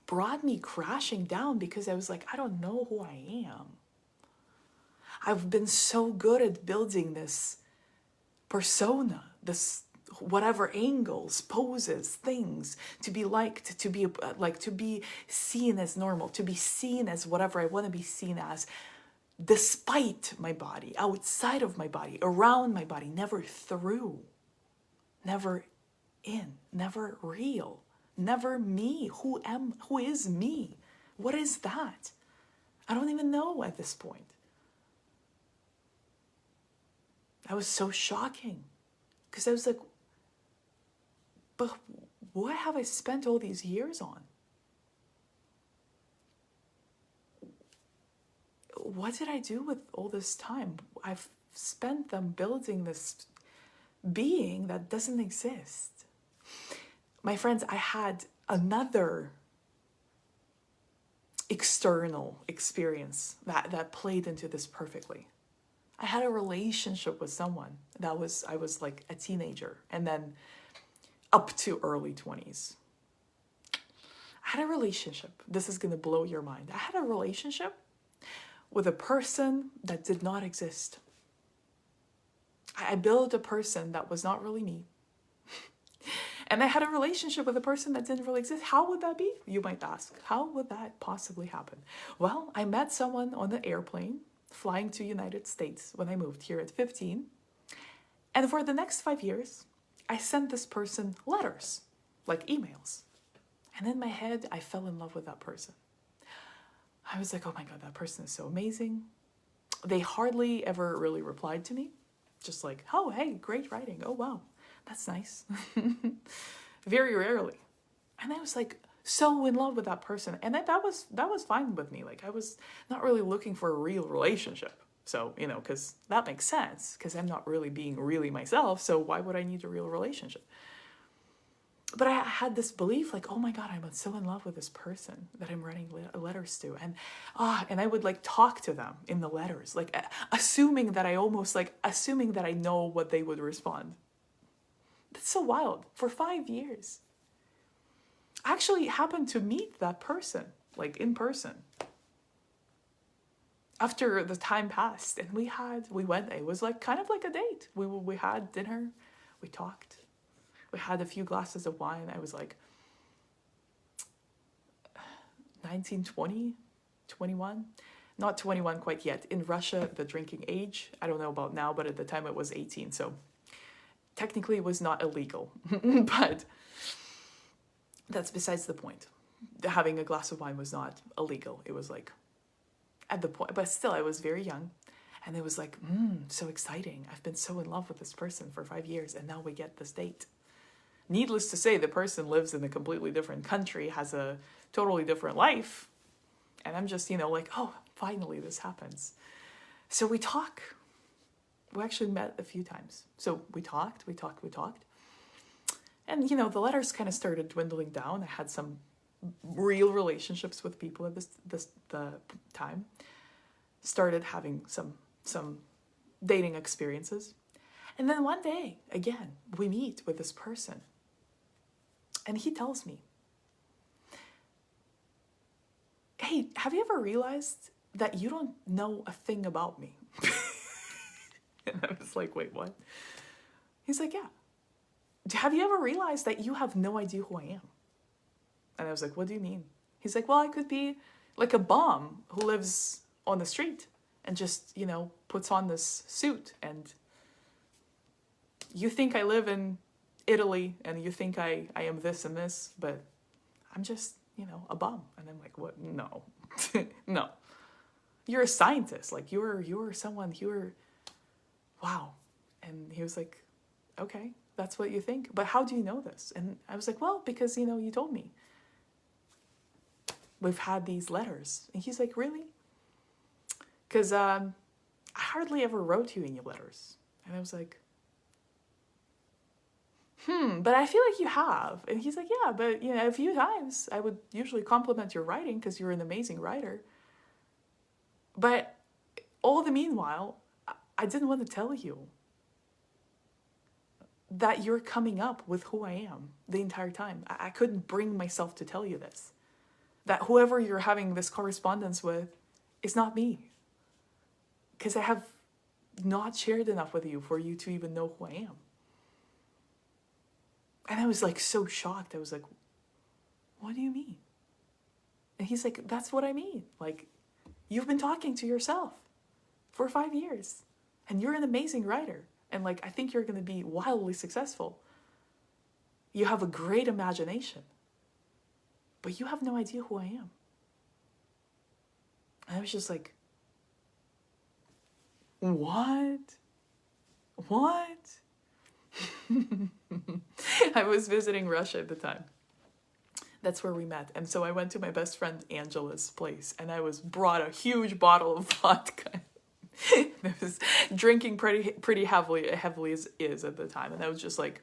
brought me crashing down, because I was like, I don't know who I am. I've been so good at building this persona, this whatever angles, poses, things, to be liked, to be like, to be seen as normal, to be seen as whatever I want to be seen as, despite my body, outside of my body, around my body, never through, never in, never real, never me. Who is me? What is that? I don't even know at this point. That was so shocking, because I was like, but what have I spent all these years on? What did I do with all this time? I've spent them building this being that doesn't exist. My friends, I had another external experience that played into this perfectly. I had a relationship with someone I was like a teenager, and then up to early 20s. I had a relationship. This is going to blow your mind. I had a relationship with a person that did not exist. I built a person that was not really me. And I had a relationship with a person that didn't really exist. How would that be? You might ask. How would that possibly happen? Well, I met someone on the airplane flying to United States when I moved here at 15. And for the next 5 years, I sent this person letters, like emails. And in my head, I fell in love with that person. I was like, oh my God, that person is so amazing. They hardly ever really replied to me. Just like, oh, hey, great writing. Oh, wow, that's nice. Very rarely. And I was like so in love with that person. And that was fine with me. Like, I was not really looking for a real relationship. So, because that makes sense, because I'm not really being really myself. So why would I need a real relationship? But I had this belief, like, oh my God, I'm so in love with this person that I'm writing letters to. And I would like talk to them in the letters, like assuming that I know what they would respond. That's so wild. For 5 years. I actually happened to meet that person, like in person. After the time passed, and we went, it was like kind of like a date. We had dinner, we talked. We had a few glasses of wine. I was like 19, 20, 21. Not 21 quite yet. In Russia, the drinking age, I don't know about now, but at the time it was 18. So technically it was not illegal. But that's besides the point. Having a glass of wine was not illegal. It was like at the point, but still I was very young. And it was like, so exciting. I've been so in love with this person for 5 years, and now we get this date. Needless to say, the person lives in a completely different country, has a totally different life. And I'm just, like, oh, finally this happens. So we talk. We actually met a few times. So we talked. And, the letters kind of started dwindling down. I had some real relationships with people at the time. Started having some dating experiences. And then one day, again, we meet with this person. And he tells me, hey, have you ever realized that you don't know a thing about me? And I was like, wait, what? He's like, yeah. Have you ever realized that you have no idea who I am? And I was like, what do you mean? He's like, well, I could be like a bum who lives on the street and just, puts on this suit. And you think I live in Italy and you think I am this and this, but I'm just, a bum. And I'm like, what? No, no. You're a scientist. Like you're someone, wow. And he was like, okay, that's what you think. But how do you know this? And I was like, well, because, you told me. We've had these letters. And he's like, really? Because I hardly ever wrote you any letters. And I was like, but I feel like you have. And he's like, yeah, but, a few times I would usually compliment your writing because you're an amazing writer. But all the meanwhile, I didn't want to tell you that you're coming up with who I am the entire time. I couldn't bring myself to tell you this. That whoever you're having this correspondence with is not me. Because I have not shared enough with you for you to even know who I am. And I was like so shocked. I was like, what do you mean? And he's like, that's what I mean. Like, you've been talking to yourself for 5 years. And you're an amazing writer. And like, I think you're going to be wildly successful. You have a great imagination. But you have no idea who I am. And I was just like, what? What? I was visiting Russia at the time. That's where we met. And so I went to my best friend Angela's place and I was brought a huge bottle of vodka. I was drinking pretty heavily as is at the time. And I was just like,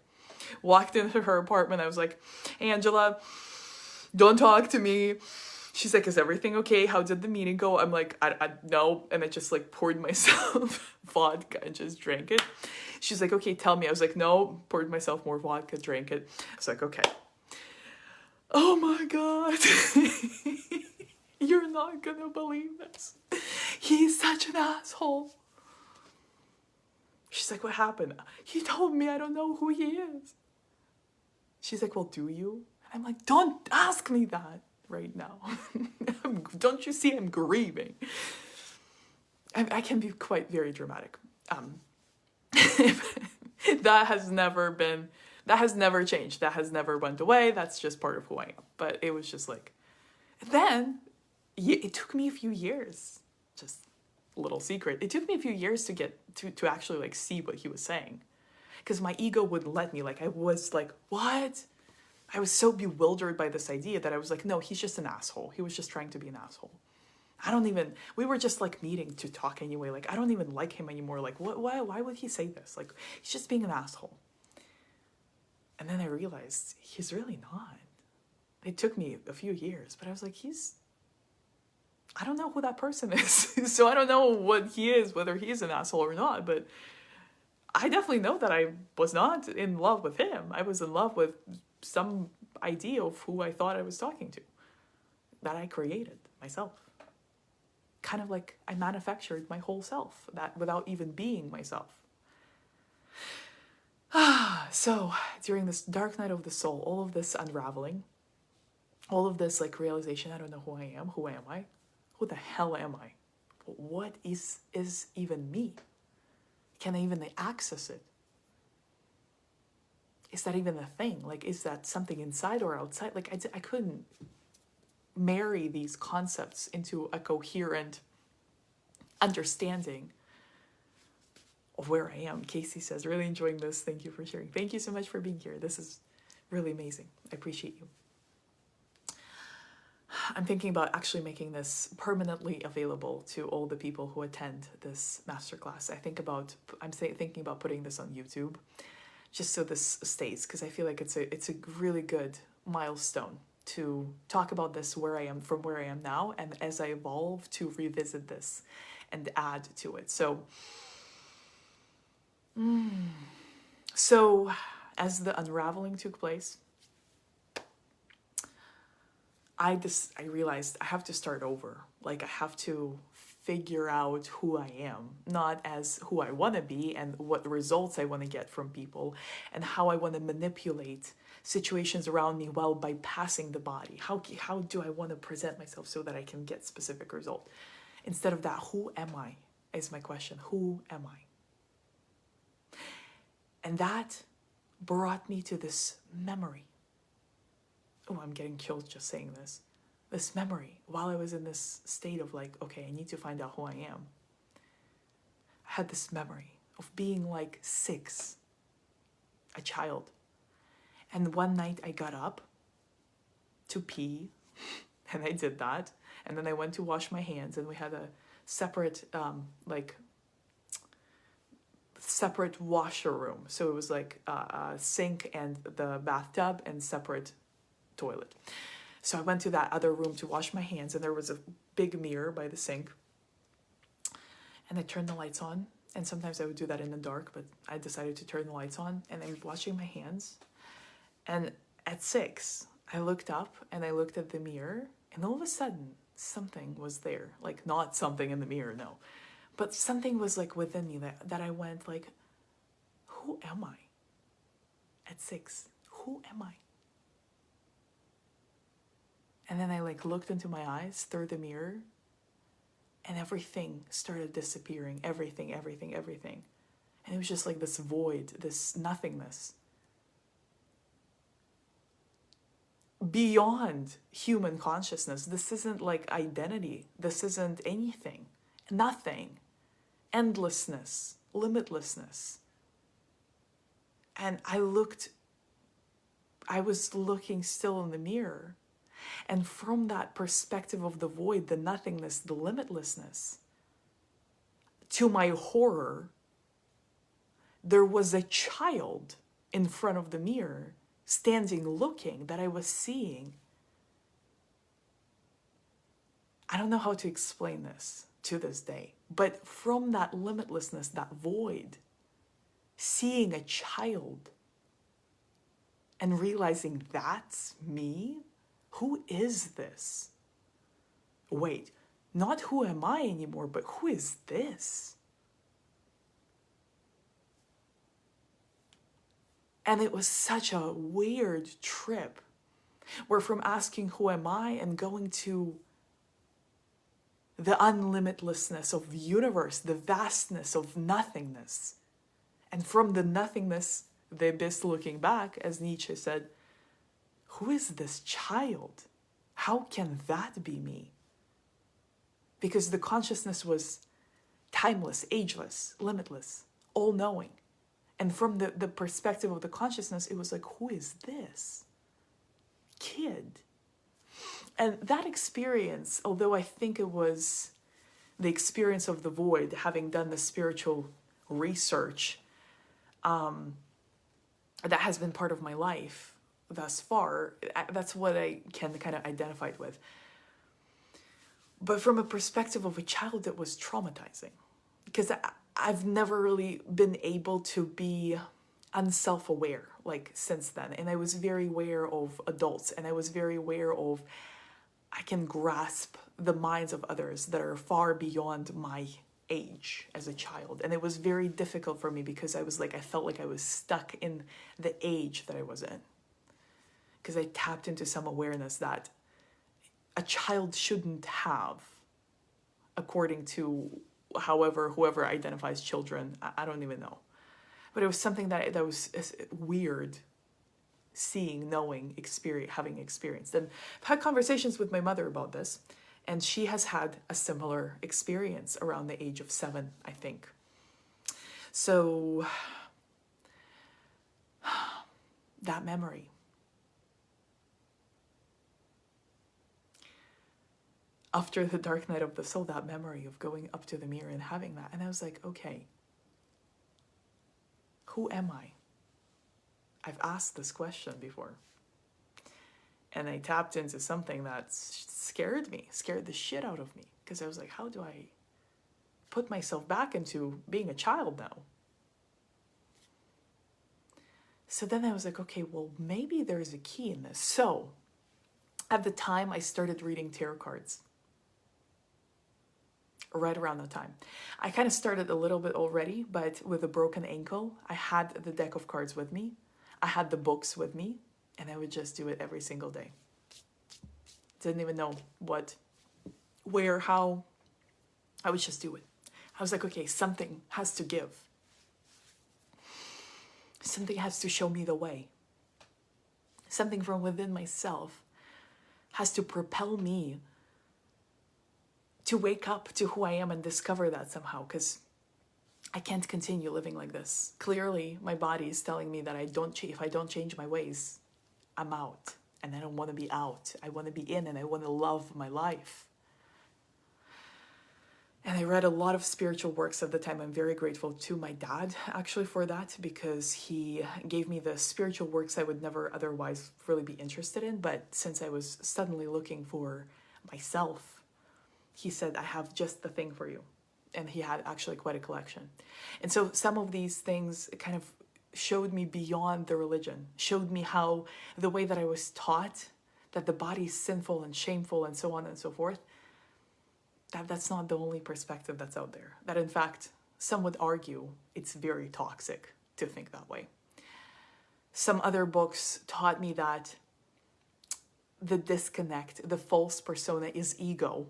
walked into her apartment. I was like, Angela, don't talk to me. She's like, is everything okay? How did the meeting go? I'm like, I no. And I just like poured myself vodka and just drank it. She's like, okay, tell me. I was like, no, poured myself more vodka, drank it. I was like, okay. Oh my God. You're not gonna believe this. He's such an asshole. She's like, what happened? He told me I don't know who he is. She's like, well, do you? And I'm like, don't ask me that right now. Don't you see I'm grieving? I can be quite very dramatic. That has never changed. That has never went away. That's just part of who I am. But it was just like, then it took me a few years, just a little secret. It took me a few years to get to actually like see what he was saying. Because my ego wouldn't let me. Like I was like, what? I was so bewildered by this idea that I was like, no, he's just an asshole. He was just trying to be an asshole. We were just like meeting to talk anyway. Like, I don't even like him anymore. Like, why would he say this? Like, he's just being an asshole. And then I realized he's really not. It took me a few years, but I was like, I don't know who that person is. So I don't know what he is, whether he's an asshole or not, but I definitely know that I was not in love with him. I was in love with some idea of who I thought I was talking to, that I created myself. Kind of like I manufactured my whole self, that without even being myself. So during this dark night of the soul, all of this unraveling, all of this like realization, I don't know who I am. Who am I? Who the hell am I? What is even me? Can I even access it? Is that even a thing? Like, is that something inside or outside? Like, I couldn't marry these concepts into a coherent understanding of where I am. Casey says, really enjoying this. Thank you for sharing. Thank you so much for being here. This is really amazing. I appreciate you. I'm thinking about actually making this permanently available to all the people who attend this masterclass. I'm thinking about putting this on YouTube, just so this stays, because I feel like it's a really good milestone to talk about this where I am now, and as I evolve to revisit this and add to it. So as the unraveling took place, I realized I have to start over. Like, I have to figure out who I am, not as who I want to be and what results I want to get from people and how I want to manipulate situations around me while bypassing the body. How do I want to present myself so that I can get specific result? Instead of that, who am I is my question. Who am I? And that brought me to this memory. Oh, I'm getting chills just saying this. This memory, while I was in this state of like, okay, I need to find out who I am. I had this memory of being like 6, a child. And one night I got up to pee, and I did that. And then I went to wash my hands, and we had a separate, separate washer room. So it was like a sink and the bathtub and separate toilet. So I went to that other room to wash my hands, and there was a big mirror by the sink. And I turned the lights on, and sometimes I would do that in the dark, but I decided to turn the lights on, and I'm washing my hands. And at 6, I looked up and I looked at the mirror, and all of a sudden something was there. Like, not something in the mirror, no. But something was like within me that I went like, who am I? At 6, who am I? And then I like looked into my eyes through the mirror, and everything started disappearing. Everything. And it was just like this void, this nothingness. Beyond human consciousness. This isn't like identity. This isn't anything. Nothing. Endlessness. Limitlessness. And I was looking still in the mirror. And from that perspective of the void, the nothingness, the limitlessness, to my horror, there was a child in front of the mirror, standing looking, that I was seeing. I don't know how to explain this to this day, but from that limitlessness, that void, seeing a child and realizing that's me. Who is this? Wait, not who am I anymore, but who is this? And it was such a weird trip, where from asking who am I and going to the unlimitlessness of the universe, the vastness of nothingness. And from the nothingness, the abyss looking back, as Nietzsche said, who is this child? How can that be me? Because the consciousness was timeless, ageless, limitless, all-knowing. And from the perspective of the consciousness, it was like, who is this kid? And that experience, although I think it was the experience of the void, having done the spiritual research, that has been part of my life thus far. That's what I can kind of identify with. But from a perspective of a child, it was traumatizing, because I've never really been able to be unself-aware like since then. And I was very aware of adults, and I was very aware of, I can grasp the minds of others that are far beyond my age as a child. And it was very difficult for me, because I felt like I was stuck in the age that I was in, because I tapped into some awareness that a child shouldn't have, according to whoever identifies children. I don't even know. But it was something that was weird, seeing, knowing, having experienced. And I've had conversations with my mother about this, and she has had a similar experience around the age of 7, I think. So that memory. After the dark night of the soul, that memory of going up to the mirror and having that. And I was like, okay, who am I? I've asked this question before. And I tapped into something that scared the shit out of me. Because I was like, how do I put myself back into being a child now? So then I was like, okay, well, maybe there's a key in this. So at the time, I started reading tarot cards. right around that time. I kind of started a little bit already, but with a broken ankle, I had the deck of cards with me. I had the books with me, and I would just do it every single day. Didn't even know what, where, how. I would just do it. I was like, okay, something has to give. Something has to show me the way. Something from within myself has to propel me to wake up to who I am and discover that somehow, because I can't continue living like this. Clearly, my body is telling me that if I don't change my ways, I'm out. And I don't want to be out. I want to be in, and I want to love my life. And I read a lot of spiritual works at the time. I'm very grateful to my dad, actually, for that, because he gave me the spiritual works I would never otherwise really be interested in. But since I was suddenly looking for myself, he said, I have just the thing for you. And he had actually quite a collection. And so some of these things kind of showed me beyond the religion, showed me how the way that I was taught that the body is sinful and shameful and so on and so forth, that's not the only perspective that's out there. That in fact, some would argue it's very toxic to think that way. Some other books taught me that the disconnect, the false persona is ego.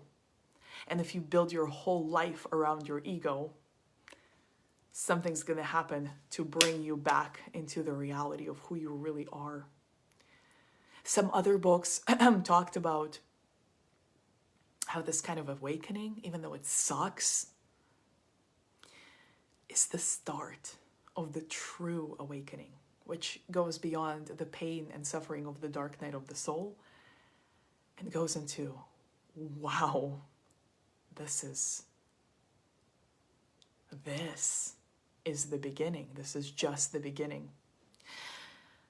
And if you build your whole life around your ego, something's going to happen to bring you back into the reality of who you really are. Some other books talked about how this kind of awakening, even though it sucks, is the start of the true awakening, which goes beyond the pain and suffering of the dark night of the soul and goes into, wow, this is the beginning. This is just the beginning.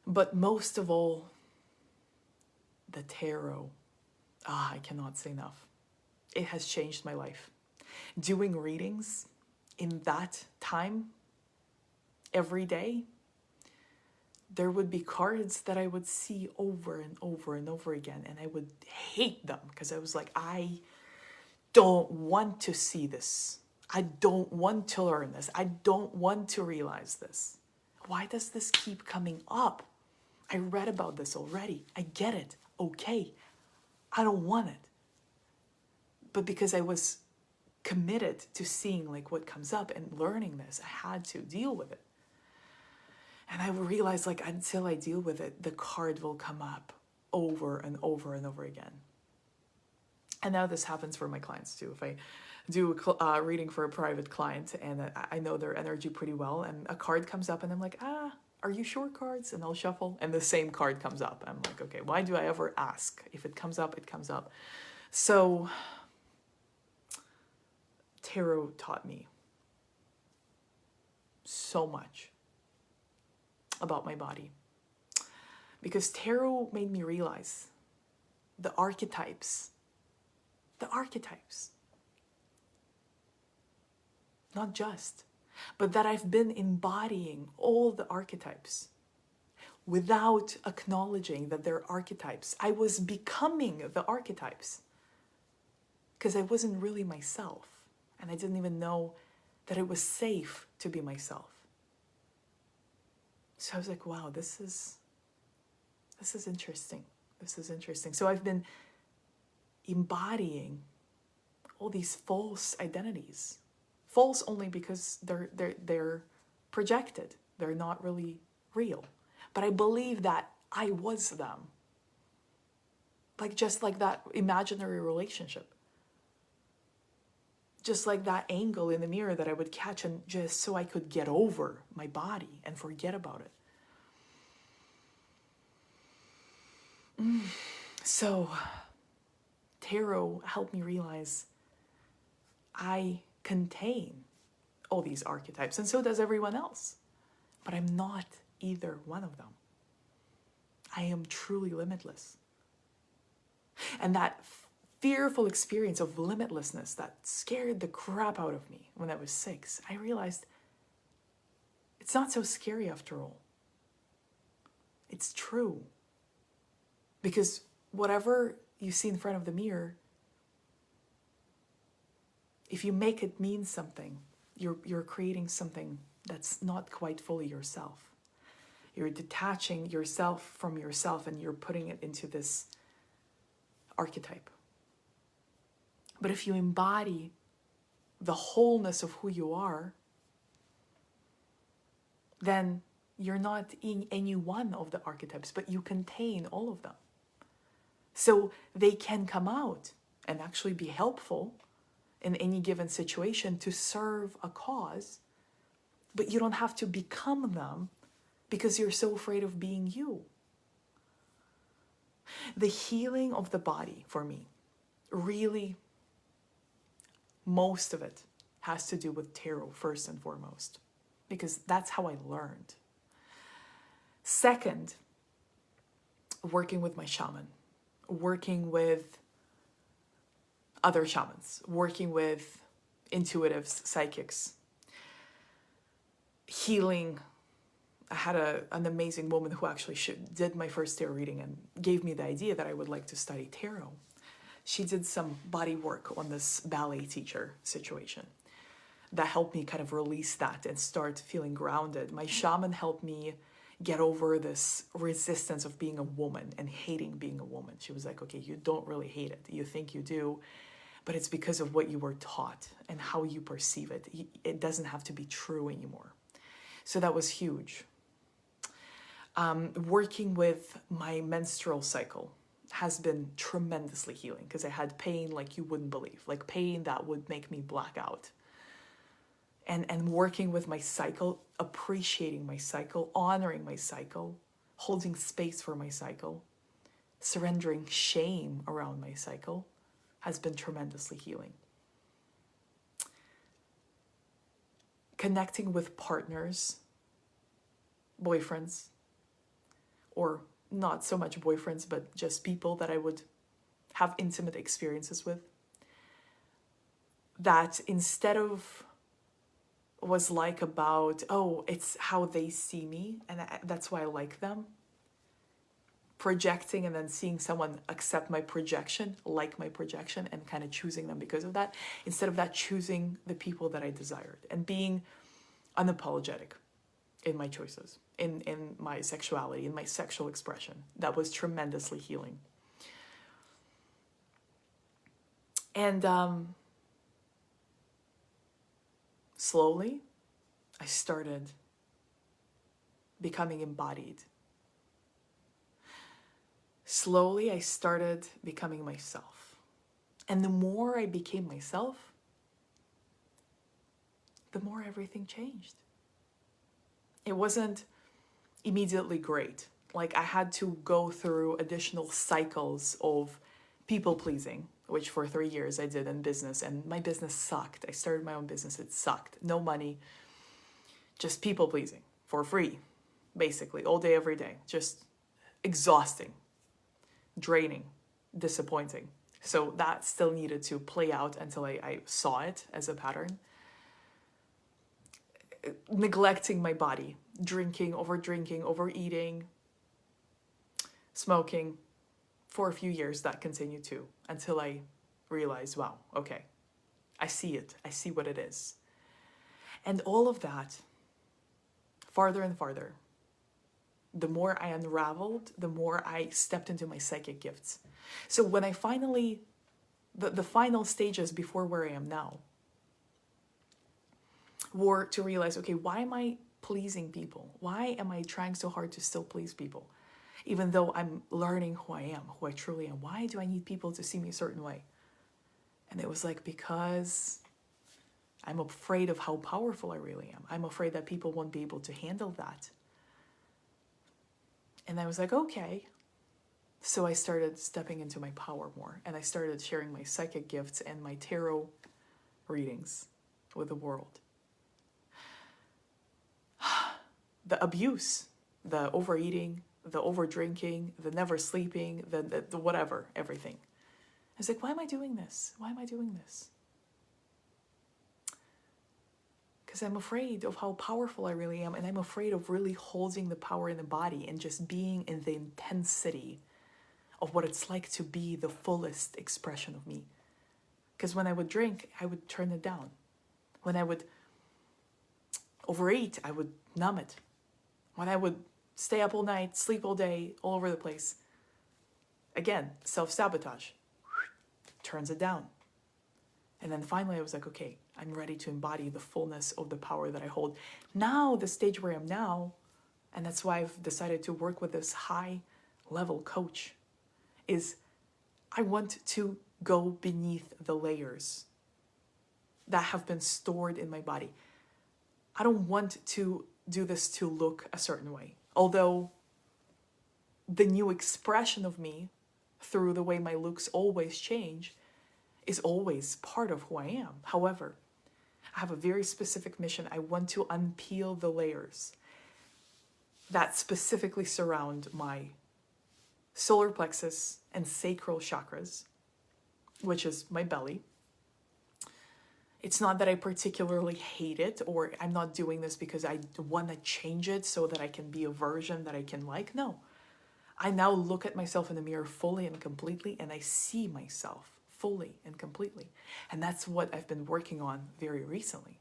But most of all, the tarot. I cannot say enough. It has changed my life. Doing readings in that time, every day, there would be cards that I would see over and over and over again, and I would hate them because I was like, I don't want to see this. I don't want to learn this. I don't want to realize this. Why does this keep coming up? I read about this already. I get it. Okay. I don't want it. But because I was committed to seeing like what comes up and learning this, I had to deal with it. And I realized like until I deal with it, the card will come up over and over and over again. And now this happens for my clients too. If I do a reading for a private client and I know their energy pretty well and a card comes up and I'm like, are you sure cards? And I'll shuffle and the same card comes up. I'm like, okay, why do I ever ask? If it comes up, it comes up. So tarot taught me so much about my body because tarot made me realize the archetypes, not just, but that I've been embodying all the archetypes without acknowledging that they're archetypes. I was becoming the archetypes because I wasn't really myself. And I didn't even know that it was safe to be myself. So I was like, wow, this is interesting. This is interesting. So I've been embodying all these false identities. False only because they're projected. They're not really real. But I believe that I was them. Like just like that imaginary relationship. Just like that angle in the mirror that I would catch and just so I could get over my body and forget about it. So tarot helped me realize I contain all these archetypes and so does everyone else. But I'm not either one of them. I am truly limitless. And that fearful experience of limitlessness that scared the crap out of me when I was 6, I realized it's not so scary after all. It's true. Because whatever you see in front of the mirror If you make it mean something, you're creating something that's not quite fully yourself. You're detaching yourself from yourself and you're putting it into this archetype. But if you embody the wholeness of who you are, then you're not in any one of the archetypes, but you contain all of them. So they can come out and actually be helpful in any given situation to serve a cause, but you don't have to become them because you're so afraid of being you. The healing of the body for me, really, most of it has to do with tarot first and foremost, because that's how I learned. Second, working with my shaman, working with other shamans, working with intuitives, psychics, healing. I had an amazing woman who actually did my first tarot reading and gave me the idea that I would like to study tarot. She did some body work on this ballet teacher situation that helped me kind of release that and start feeling grounded. My shaman helped me get over this resistance of being a woman and hating being a woman. She was like, okay, you don't really hate it. You think you do, but it's because of what you were taught and how you perceive it. It doesn't have to be true anymore. So that was huge. Working with my menstrual cycle has been tremendously healing because I had pain like you wouldn't believe, like pain that would make me black out. And working with my cycle, appreciating my cycle, honoring my cycle, holding space for my cycle, surrendering shame around my cycle has been tremendously healing. Connecting with partners, boyfriends, or not so much boyfriends, but just people that I would have intimate experiences with, that instead of was like about, oh, it's how they see me and that's why I like them, projecting and then seeing someone accept my projection, like my projection, and kind of choosing them because of that, instead of that, choosing the people that I desired and being unapologetic in my choices, in my sexuality, in my sexual expression. That was tremendously healing. And slowly, I started becoming embodied. Slowly, I started becoming myself. And the more I became myself, the more everything changed. It wasn't immediately great. Like I had to go through additional cycles of people pleasing, which for 3 years I did in business, and my business sucked. I started my own business, it sucked. No money, just people pleasing for free, basically, all day, every day. Just exhausting, draining, disappointing. So that still needed to play out until I saw it as a pattern. Neglecting my body, drinking, overeating, smoking. For a few years that continued too, until I realized, wow, okay, I see it. I see what it is. And all of that, farther and farther, the more I unraveled, the more I stepped into my psychic gifts. So when I finally, the final stages before where I am now, were to realize, okay, why am I pleasing people? Why am I trying so hard to still please people? Even though I'm learning who I am, who I truly am. Why do I need people to see me a certain way? And it was like, because I'm afraid of how powerful I really am. I'm afraid that people won't be able to handle that. And I was like, okay. So I started stepping into my power more. And I started sharing my psychic gifts and my tarot readings with the world. The abuse, the overeating, the over drinking, the never sleeping, the whatever, everything. I was like, why am I doing this? Why am I doing this? Because I'm afraid of how powerful I really am, and I'm afraid of really holding the power in the body and just being in the intensity of what it's like to be the fullest expression of me. Because when I would drink, I would turn it down. When I would overeat, I would numb it. When I would stay up all night, sleep all day, all over the place, again, self-sabotage, turns it down. And then finally I was like, okay, I'm ready to embody the fullness of the power that I hold. Now, the stage where I am now, and that's why I've decided to work with this high level coach, is I want to go beneath the layers that have been stored in my body. I don't want to do this to look a certain way. Although the new expression of me through the way my looks always change is always part of who I am. However, I have a very specific mission. I want to unpeel the layers that specifically surround my solar plexus and sacral chakras, which is my belly. It's not that I particularly hate it, or I'm not doing this because I want to change it so that I can be a version that I can like. No, I now look at myself in the mirror fully and completely, and I see myself fully and completely. And that's what I've been working on very recently,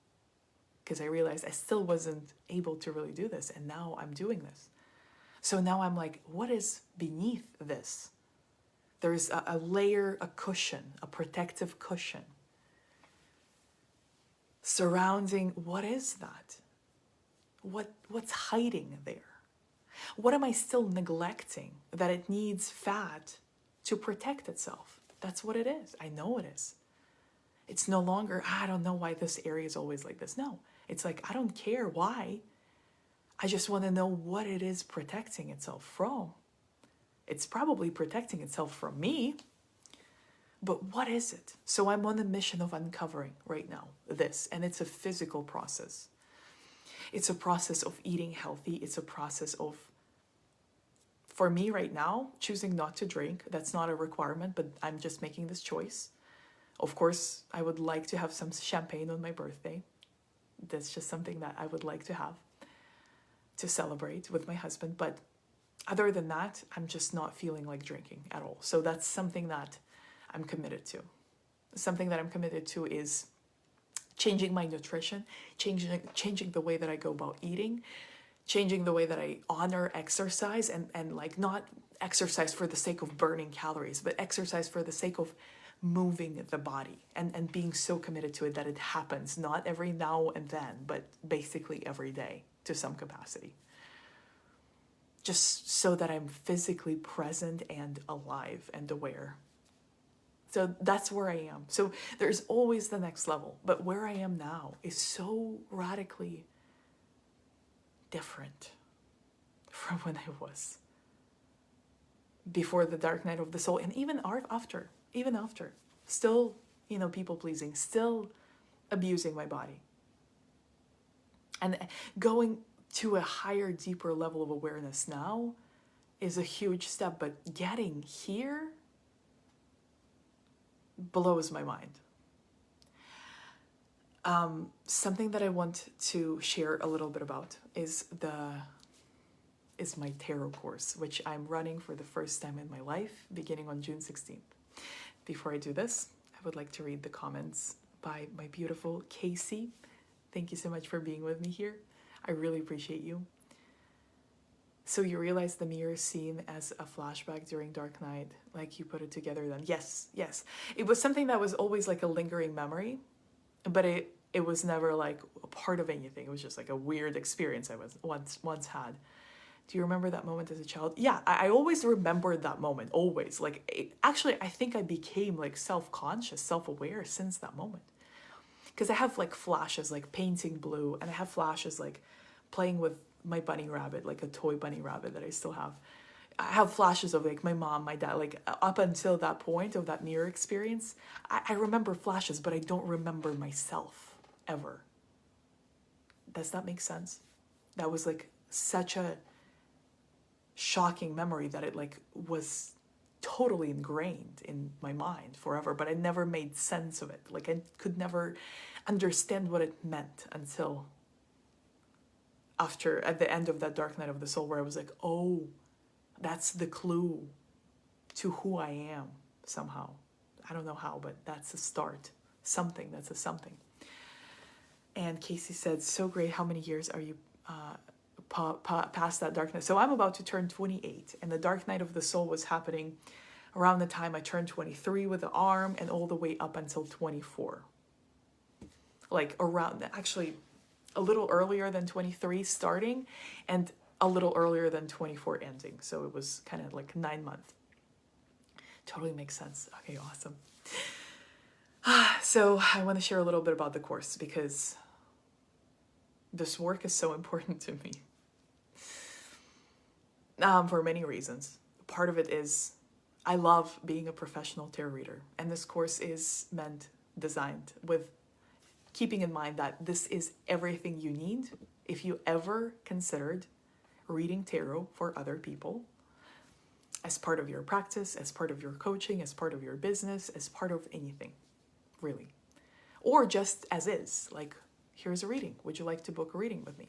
because I realized I still wasn't able to really do this, and now I'm doing this. So now I'm like, what is beneath this? There's a layer, a cushion, a protective cushion surrounding. What is that? What's hiding there? What am I still neglecting that it needs fat to protect itself? That's what it is. I know it is. It's no longer, I don't know why this area is always like this. No, it's like, I don't care why. I just want to know what it is protecting itself from. It's probably protecting itself from me, but what is it? So I'm on a mission of uncovering right now this, and it's a physical process. It's a process of eating healthy. It's a process of, for me right now, choosing not to drink. That's not a requirement, but I'm just making this choice. Of course, I would like to have some champagne on my birthday. That's just something that I would like to have to celebrate with my husband. But other than that, I'm just not feeling like drinking at all. So that's something that I'm committed to. Something that I'm committed to is changing my nutrition, changing the way that I go about eating, changing the way that I honor exercise, and like not exercise for the sake of burning calories, but exercise for the sake of moving the body and being so committed to it that it happens, not every now and then, but basically every day to some capacity. Just so that I'm physically present and alive and aware. So that's where I am. So there's always the next level, but where I am now is so radically different from when I was before the dark night of the soul, and even after, still, people pleasing, still abusing my body, and going to a higher, deeper level of awareness now is a huge step, but getting here blows my mind. Something that I want to share a little bit about is my tarot course, which I'm running for the first time in my life, beginning on June 16th. Before I do this, I would like to read the comments by my beautiful Casey. Thank you so much for being with me here. I really appreciate you. So you realize the mirror scene as a flashback during Dark Night, like you put it together then. Yes. It was something that was always like a lingering memory, but it was never like a part of anything. It was just like a weird experience I was once had. Do you remember that moment as a child? Yeah, I always remembered that moment, always. Actually, I think I became like self-conscious, self-aware since that moment. Because I have like flashes, like painting blue, and I have flashes like playing with my bunny rabbit, like a toy bunny rabbit that I still have. I have flashes of like my mom, my dad, like up until that point of that mirror experience. I remember flashes, but I don't remember myself ever. Does that make sense? That was like such a shocking memory that it like was totally ingrained in my mind forever, but I never made sense of it. Like I could never understand what it meant until after, at the end of that Dark Night of the Soul, where I was like, oh, that's the clue to who I am somehow. I don't know how, but that's a start. Something, that's a something. And Casey said, so great. How many years are you past that darkness? So I'm about to turn 28, and the dark night of the soul was happening around the time I turned 23 with the arm, and all the way up until 24. Like around, actually a little earlier than 23 starting, and a little earlier than 24 ending. So it was kind of like 9 months. Totally makes sense. Okay, awesome. So I want to share a little bit about the course because this work is so important to me for many reasons. Part of it is I love being a professional tarot reader, and this course is designed with keeping in mind that this is everything you need if you ever considered reading tarot for other people as part of your practice, as part of your coaching, as part of your business, as part of anything, really. Or just as is, like, here's a reading. Would you like to book a reading with me?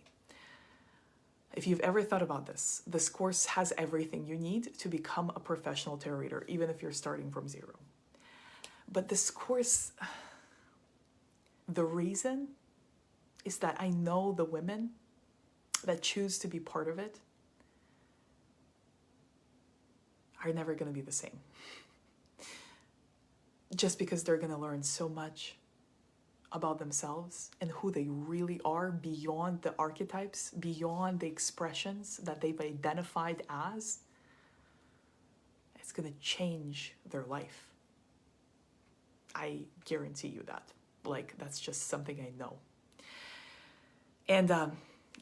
If you've ever thought about this, this course has everything you need to become a professional tarot reader, even if you're starting from zero. But this course, the reason is that I know the women that choose to be part of it are never going to be the same. Just because they're going to learn so much about themselves and who they really are beyond the archetypes, beyond the expressions that they've identified as. It's going to change their life. I guarantee you that. Like, that's just something I know. And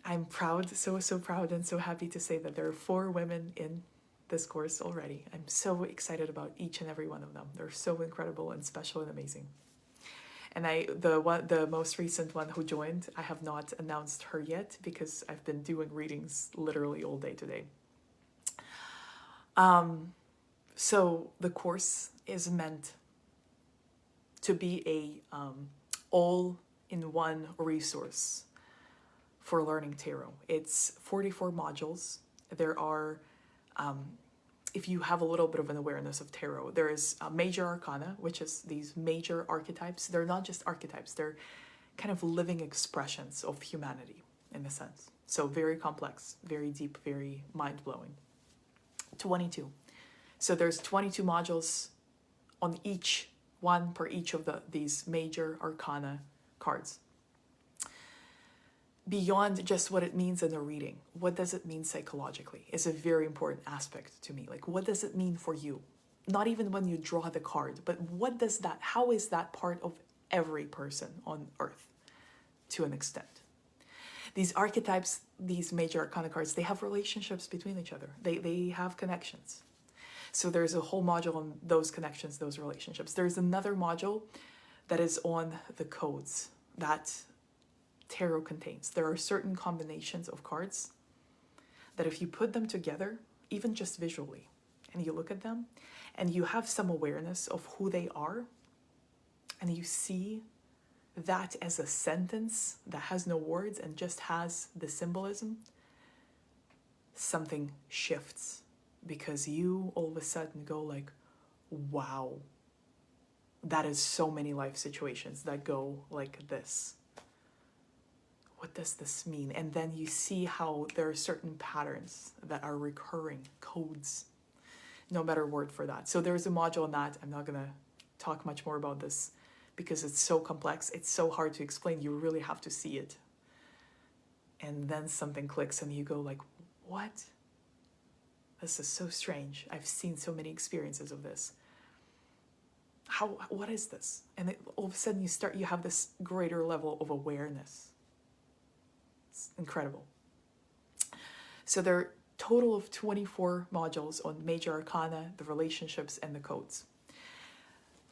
I'm proud, so proud and so happy to say that there are 4 women in this course already. I'm so excited about each and every one of them. They're so incredible and special and amazing. And the most recent one who joined, I have not announced her yet because I've been doing readings literally all day today. So the course is meant to be a all-in-one resource for learning tarot. It's 44 modules. There are, if you have a little bit of an awareness of tarot, there is a major arcana, which is these major archetypes. They're not just archetypes, they're kind of living expressions of humanity in a sense. So very complex, very deep, very mind-blowing. 22. So there's 22 modules on each one per each of these major arcana cards. Beyond just what it means in a reading, what does it mean psychologically is a very important aspect to me. Like, what does it mean for you? Not even when you draw the card, but how is that part of every person on earth to an extent? These archetypes, these major arcana cards, they have relationships between each other. They have connections. So there's a whole module on those connections, those relationships. There's another module that is on the codes that tarot contains. There are certain combinations of cards that if you put them together, even just visually, and you look at them, and you have some awareness of who they are, and you see that as a sentence that has no words and just has the symbolism, something shifts. Because you all of a sudden go like, wow, that is so many life situations that go like this. What does this mean? And then you see how there are certain patterns that are recurring, codes, no better word for that. So there's a module on that. I'm not going to talk much more about this because it's so complex. It's so hard to explain. You really have to see it. And then something clicks and you go like, what? This is so strange. I've seen so many experiences of this. What is this? And all of a sudden you have this greater level of awareness. It's incredible. So there are a total of 24 modules on major arcana, the relationships, and the codes.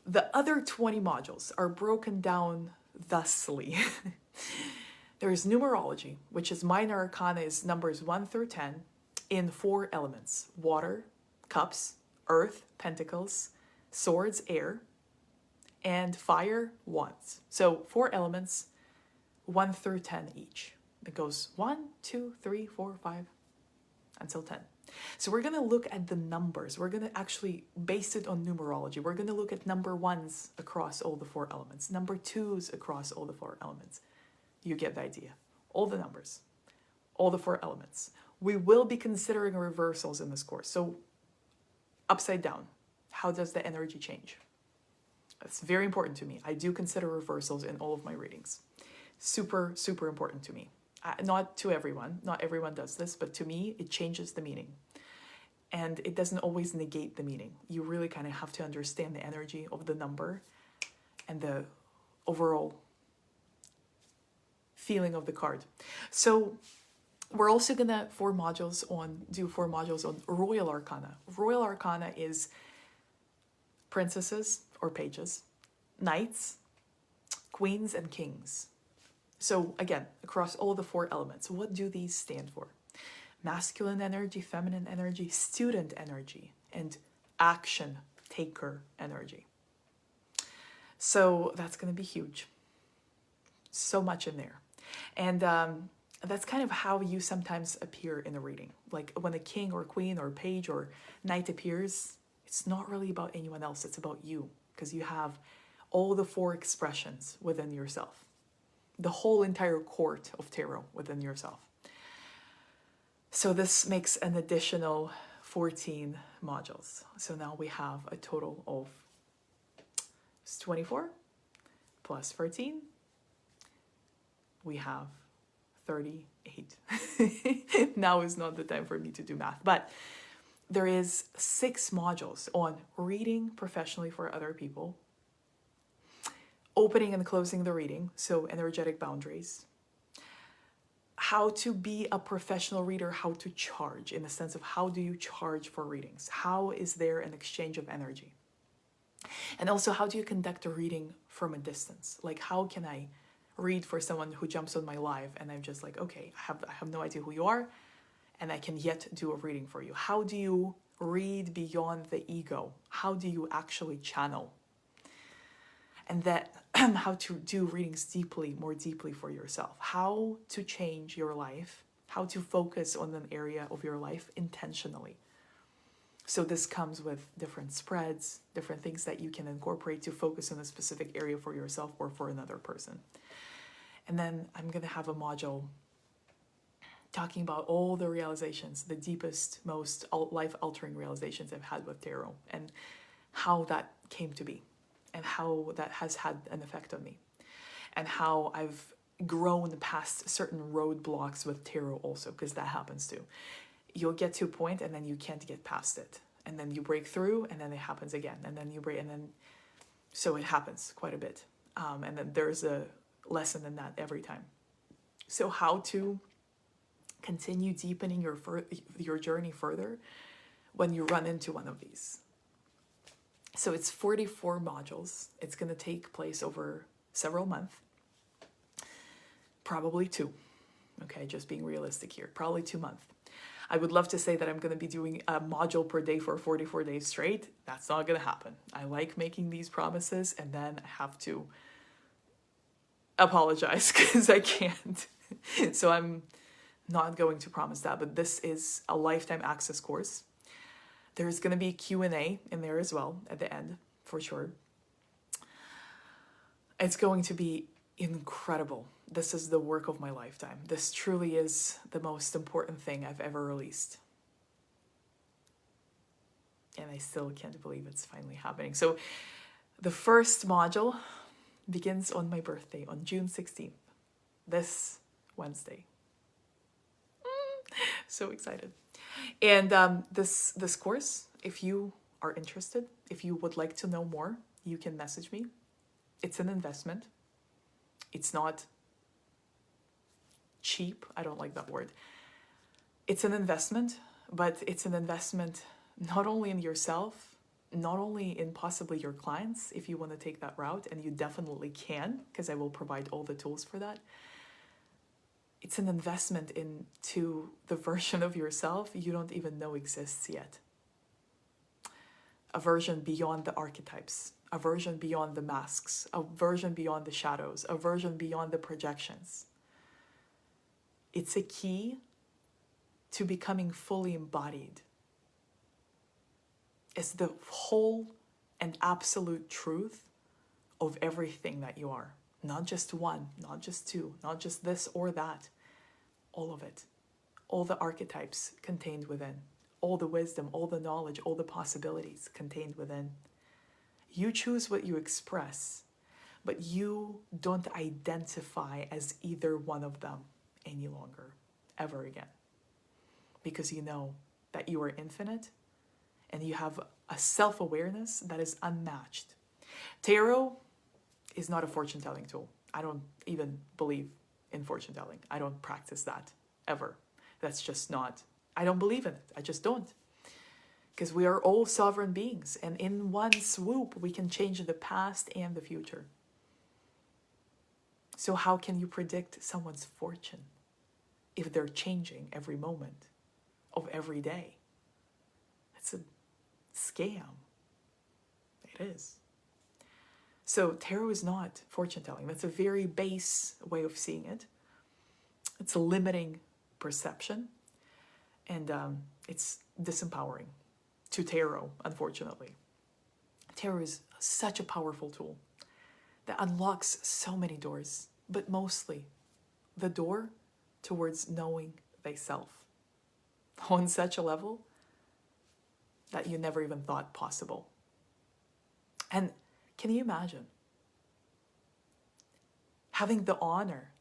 The other 20 modules are broken down thusly. There is numerology, which is minor arcana is numbers 1 through 10 in 4 elements: water, cups, earth, pentacles, swords, air, and fire, wands. So 4 elements, 1 through 10 each. It goes 1, 2, 3, 4, 5. until 10. So we're going to look at the numbers. We're going to actually base it on numerology. We're going to look at number ones across all the 4 elements, number twos across all the 4 elements. You get the idea. All the numbers, all the 4 elements. We will be considering reversals in this course. So upside down, how does the energy change? That's very important to me. I do consider reversals in all of my readings. Super, super important to me. Not to everyone. Not everyone does this, but to me, it changes the meaning. And it doesn't always negate the meaning. You really kind of have to understand the energy of the number and the overall feeling of the card. So we're also gonna do 4 modules on Royal Arcana. Royal Arcana is princesses or pages, knights, queens, and kings. So again, across all the 4 elements, what do these stand for? Masculine energy, feminine energy, student energy, and action taker energy. So that's going to be huge. So much in there. And that's kind of how you sometimes appear in a reading. Like when a king or queen or page or knight appears, it's not really about anyone else. It's about you, because you have all the 4 expressions within yourself. The whole entire court of tarot within yourself. So this makes an additional 14 modules. So now we have a total of 24 plus 14. We have 38. Now is not the time for me to do math, but there is 6 modules on reading professionally for other people, opening and closing the reading, so energetic boundaries, how to be a professional reader, how to charge, in the sense of how do you charge for readings? How is there an exchange of energy? And also, how do you conduct a reading from a distance? Like, how can I read for someone who jumps on my live and I'm just like, okay, I have no idea who you are, and I can yet do a reading for you? How do you read beyond the ego? How do you actually channel? And that how to do readings more deeply for yourself. How to change your life, how to focus on an area of your life intentionally. So this comes with different spreads, different things that you can incorporate to focus on a specific area for yourself or for another person. And then I'm going to have a module talking about all the realizations, the deepest, most life-altering realizations I've had with tarot, and how that came to be, and how that has had an effect on me, and how I've grown past certain roadblocks with tarot also, because that happens too. You'll get to a point and then you can't get past it, and then you break through, and then it happens again, and then you break, and then so it happens quite a bit, and then there's a lesson in that every time. So how to continue deepening your journey further when you run into one of these. So it's 44 modules. It's going to take place over several months, probably 2. Okay, just being realistic here, probably 2 months. I would love to say that I'm going to be doing a module per day for 44 days straight. That's not going to happen. I like making these promises, and then I have to apologize because I can't. So I'm not going to promise that, but this is a lifetime access course. There's going to be Q&A in there as well at the end, for sure. It's going to be incredible. This is the work of my lifetime. This truly is the most important thing I've ever released. And I still can't believe it's finally happening. So the first module begins on my birthday, on June 16th, this Wednesday. So excited. And this course, if you are interested, if you would like to know more, you can message me. It's an investment. It's not cheap. I don't like that word. It's an investment, but it's an investment not only in yourself, not only in possibly your clients, if you want to take that route, and you definitely can, because I will provide all the tools for that. It's an investment into the version of yourself you don't even know exists yet. A version beyond the archetypes, a version beyond the masks, a version beyond the shadows, a version beyond the projections. It's a key to becoming fully embodied is the whole and absolute truth of everything that you are. Not just one, not just two, not just this or that. All of it. All the archetypes contained within. All the wisdom, all the knowledge, all the possibilities contained within. You choose what you express, but you don't identify as either one of them any longer, ever again. Because you know that you are infinite and you have a self-awareness that is unmatched. Tarot is not a fortune-telling tool. I don't even believe in fortune-telling. I don't practice that, ever. That's just not, I don't believe in it. I just don't. Because we are all sovereign beings, and in one swoop, we can change the past and the future. So how can you predict someone's fortune if they're changing every moment of every day? It's a scam. It is. So tarot is not fortune-telling. That's a very base way of seeing it. It's a limiting perception, and it's disempowering to tarot, unfortunately. Tarot is such a powerful tool that unlocks so many doors, but mostly the door towards knowing thyself on such a level that you never even thought possible. And can you imagine having the honor